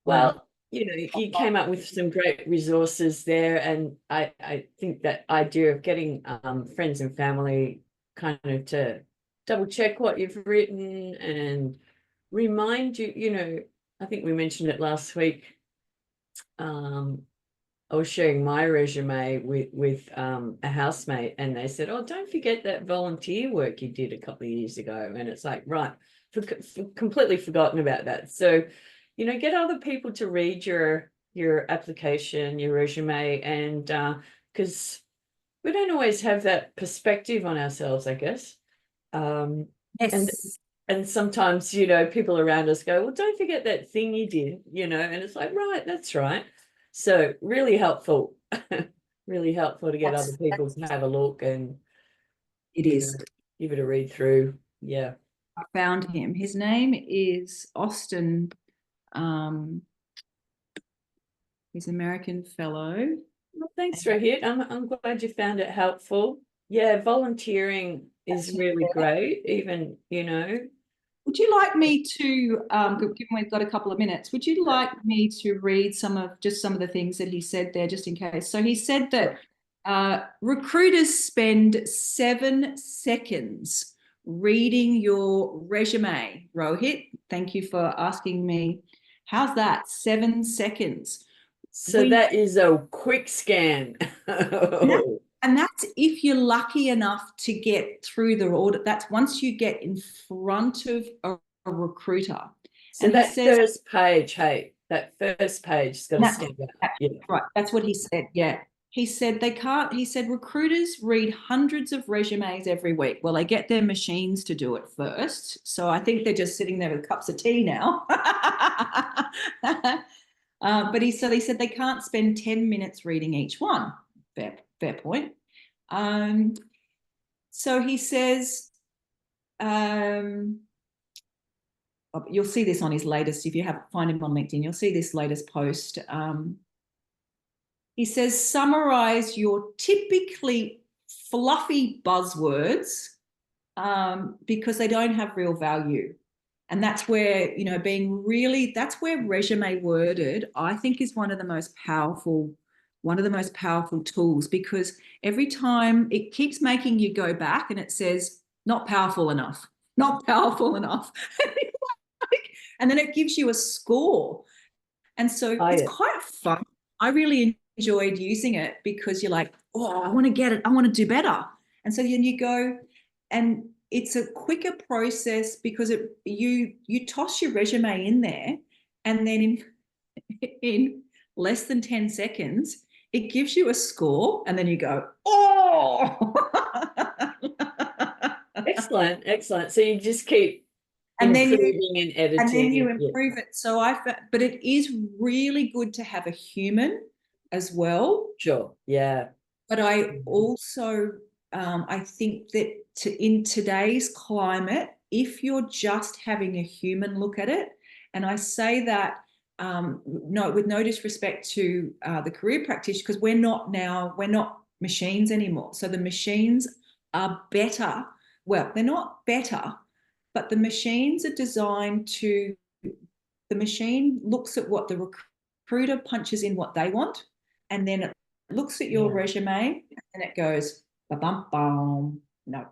B: Well, you know, you came up with some great resources there, and I think that idea of getting friends and family kind of to double check what you've written and remind you, you know, I think we mentioned it last week. I was sharing my resume with a housemate, and they said, "Oh, don't forget that volunteer work you did a couple of years ago." And it's like, right, completely forgotten about that. So, you know, get other people to read your application, your resume, and because we don't always have that perspective on ourselves, I guess.
C: Yes.
B: And And sometimes, you know, people around us go, well, don't forget that thing you did, you know, and it's like, right, that's right. So really helpful, really helpful to get other people to have a look and
C: It
B: you
C: is.
B: know, give it a read through. Yeah.
C: I found him. His name is Austin. He's an American fellow.
B: Well, thanks, Rohit. I'm glad you found it helpful. Yeah, volunteering is really great, even, you know.
C: Would you like me to, given we've got a couple of minutes, would you like me to read some of the things that he said there, just in case? So he said that recruiters spend 7 seconds reading your resume. Rohit, thank you for asking me. How's that? 7 seconds.
B: So that is a quick scan.
C: And that's if you're lucky enough to get through the audit. That's once you get in front of a recruiter.
B: So
C: and
B: that first page, hey, that first page is going to stand out. Yeah.
C: Right. That's what he said. Yeah. He said he said recruiters read hundreds of resumes every week. Well, they get their machines to do it first. So I think they're just sitting there with cups of tea now. But he said they can't spend 10 minutes reading each one. Fair point. So he says, you'll see this on his latest, if you find him on LinkedIn, you'll see this latest post. He says, summarize your typically fluffy buzzwords because they don't have real value. And that's where, you know, that's where resume worded, I think, is one of the most powerful tools, because every time it keeps making you go back and it says, not powerful enough, not powerful enough. And then it gives you a score. And so it's quite fun. I really enjoyed using it because you're like, oh, I want to get it. I want to do better. And so then you go, and it's a quicker process because you toss your resume in there, and then in less than 10 seconds, it gives you a score, and then you go, oh.
B: Excellent. So you just keep
C: and
B: improving and editing.
C: And then you improve it. So but it is really good to have a human as well.
B: Sure. Yeah.
C: But I also, I think that in today's climate, if you're just having a human look at it, and I say that with no disrespect to the career practitioners, because we're not machines anymore. So the machines are better. Well, they're not better, but the machines are designed the machine looks at what the recruiter punches in what they want, and then it looks at your resume and it goes, ba-bum-bum, no.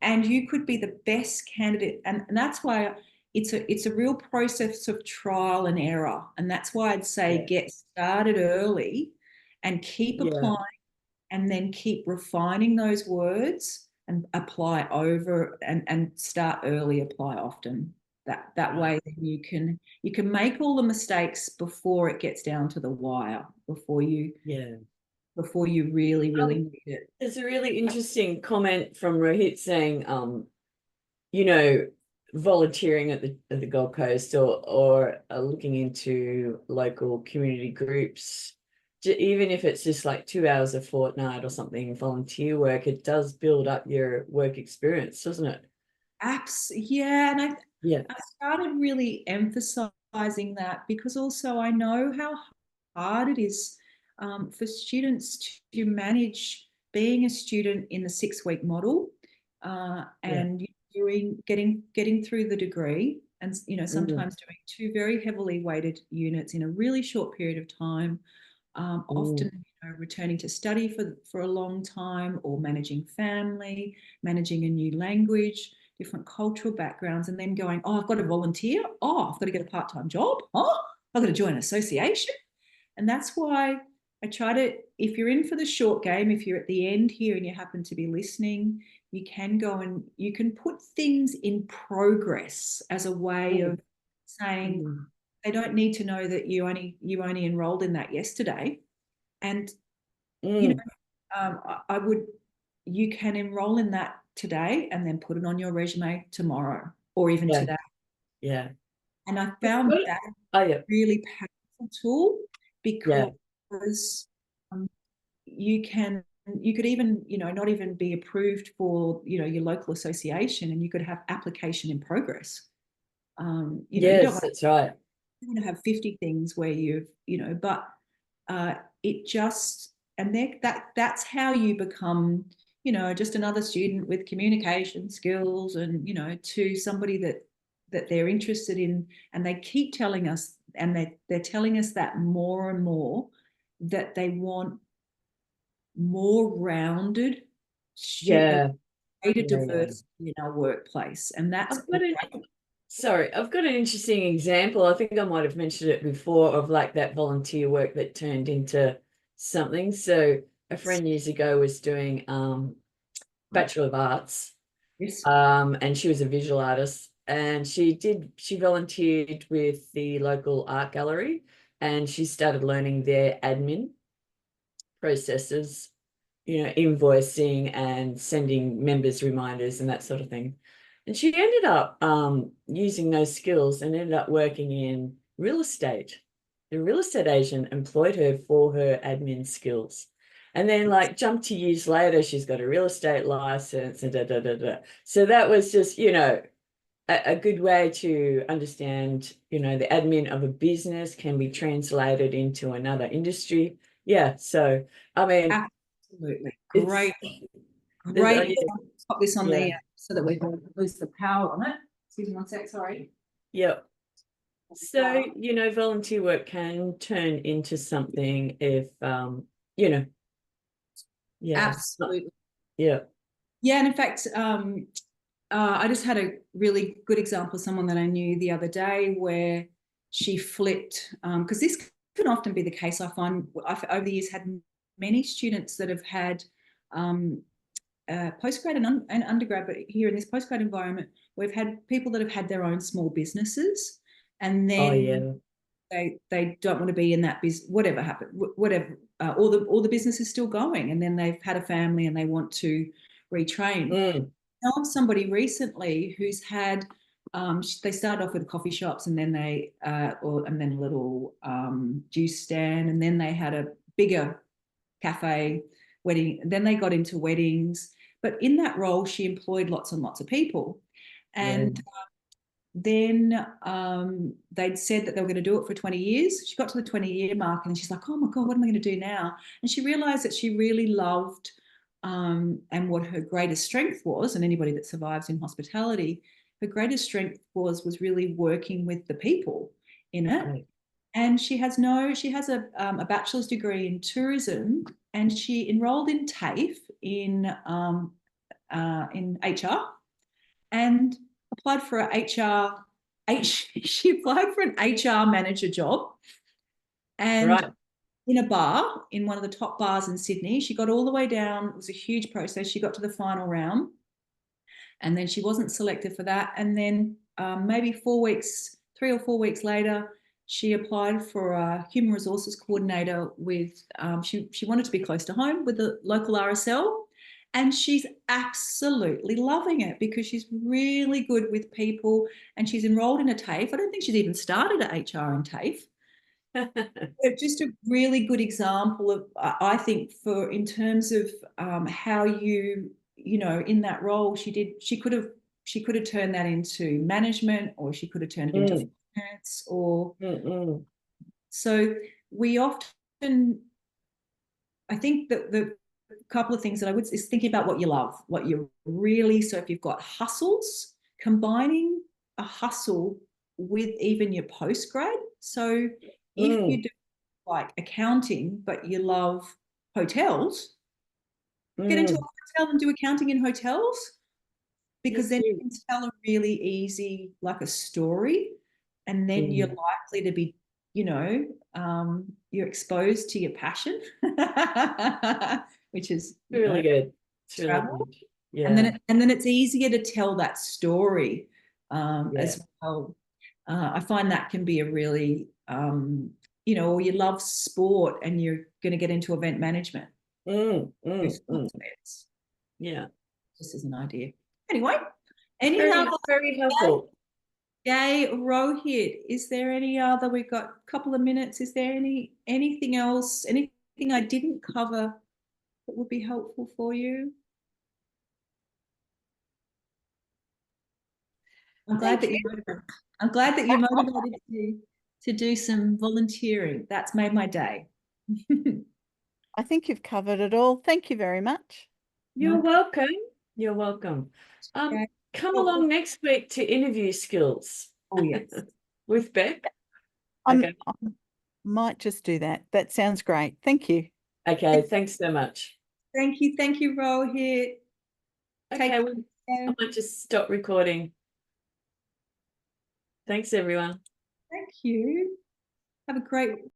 C: And you could be the best candidate. And that's why it's a real process of trial and error. And that's why I'd say get started early and keep applying, and then keep refining those words and apply over, and start early, apply often. That way you can make all the mistakes before it gets down to the wire, before you really need it.
B: There's a really interesting comment from Rohit saying, you know, volunteering at the Gold Coast or looking into local community groups, even if it's just like 2 hours a fortnight or something, volunteer work, it does build up your work experience, doesn't it?
C: Yeah, and I started really emphasizing that because also I know how hard it is for students to manage being a student in the 6-week model and getting through the degree, and sometimes doing 2 very heavily weighted units in a really short period of time. Often returning to study for a long time, or managing family, managing a new language, different cultural backgrounds, and then going, oh, I've got to volunteer. Oh, I've got to get a part-time job. Oh, I've got to join an association. And that's why I try to, if you're in for the short game, if you're at the end here and you happen to be listening, you can go and you can put things in progress as a way of saying, they don't need to know that you only enrolled in that yesterday. And you can enroll in that today and then put it on your resume tomorrow, or even
B: Yeah.
C: today.
B: Yeah.
C: And I found
B: Well,
C: that
B: oh yeah.
C: really powerful tool
B: Yeah.
C: because you could even, not even be approved for, your local association, and you could have application in progress. You don't
B: Yes,
C: want
B: that's right.
C: to have 50 things where but it just, and that's how you become, just another student with communication skills, and, to somebody that they're interested in. And they keep telling us, and they're telling us that more and more, that they want more rounded
B: Yeah.
C: greater
B: Yeah.
C: diversity in our workplace. And that's
B: I've got I've got an interesting example. I think I might have mentioned it before, of like that volunteer work that turned into something. So a friend years ago was doing Bachelor of Arts,
C: yes.
B: and she was a visual artist, and she volunteered with the local art gallery, and she started learning their admin processes, invoicing and sending members reminders and that sort of thing. And she ended up using those skills and ended up working in real estate. The real estate agent employed her for her admin skills. And then, like, jump to years later, she's got a real estate license and da da da da. So that was just, a good way to understand, the admin of a business can be translated into another industry. Yeah. So, I mean,
C: Absolutely.
B: it's,
C: Great.
B: yeah,
C: Pop this on
B: yeah.
C: the so that we don't lose the power on it. Excuse me 1 sec, sorry.
B: Yeah. So, volunteer work can turn into something if, yeah.
C: Absolutely.
B: Yeah.
C: Yeah, and in fact, I just had a really good example of someone that I knew the other day where she flipped, because this can often be the case. I find I've over the years had many students that have had postgrad and undergrad, but here in this postgrad environment, we've had people that have had their own small businesses, and
B: Oh,
C: then
B: yeah.
C: they don't want to be in that business. Whatever happened, whatever, all the business is still going, and then they've had a family and they want to retrain.
B: Mm,
C: I know of somebody recently who's had. They started off with coffee shops, and then and then a little juice stand, and then they had a bigger cafe, wedding. Then they got into weddings, but in that role, she employed lots and lots of people, and then they'd said that they were going to do it for 20 years. She got to the 20-year mark, and she's like, oh my God, what am I going to do now? And she realized that she really loved, and what her greatest strength was, and anybody that survives in hospitality, her greatest strength was really working with the people in it.
B: right.
C: And she has a bachelor's degree in tourism, and she enrolled in TAFE in HR, and applied for she applied for an HR manager job, and
B: Right.
C: in a bar, in one of the top bars in Sydney. She got all the way down. It was a huge process. She got to the final round, and then she wasn't selected for that. And then maybe 3 or 4 weeks later, she applied for a human resources coordinator with, she wanted to be close to home with the local RSL. And she's absolutely loving it because she's really good with people, and she's enrolled in a TAFE. I don't think she's even started at HR in TAFE. Just a really good example of, I think, in terms of how in that role, she could have turned that into management, or she could have turned it into finance, or so we often, I think that the couple of things that I would is thinking about what you love, what you really, so if you've got hustles, combining a hustle with even your postgrad. So if you do like accounting, but you love hotels, get into a hotel and do accounting in hotels, because then you can tell a really easy, like a story, and then you're likely to be, you're exposed to your passion, which is
B: really good. It's really
C: travel.
B: good. Yeah.
C: And then it's easier to tell that story
B: Yeah.
C: as well. I find that can be a really, or you love sport and you're going to get into event management.
B: Yeah.
C: Just as an idea. Anyway, Any
B: Very,
C: other?
B: very helpful.
C: Gay, Rohit, is there any other? We've got a couple of minutes. Is there anything else? Anything I didn't cover that would be helpful for you? I'm glad that you're motivated. I'm glad that you're motivated to do some volunteering. That's made my day.
D: I think you've covered it all. Thank you very much.
B: You're welcome. You're welcome.
C: Okay.
B: Come along next week to interview skills
C: Oh, yes.
B: with Beck.
D: I might just do that. That sounds great. Thank you.
B: Okay, thanks so much.
C: Thank you, Rohit.
B: Okay,
C: care.
B: I might just stop recording. Thanks, everyone.
C: Thank you. Have a great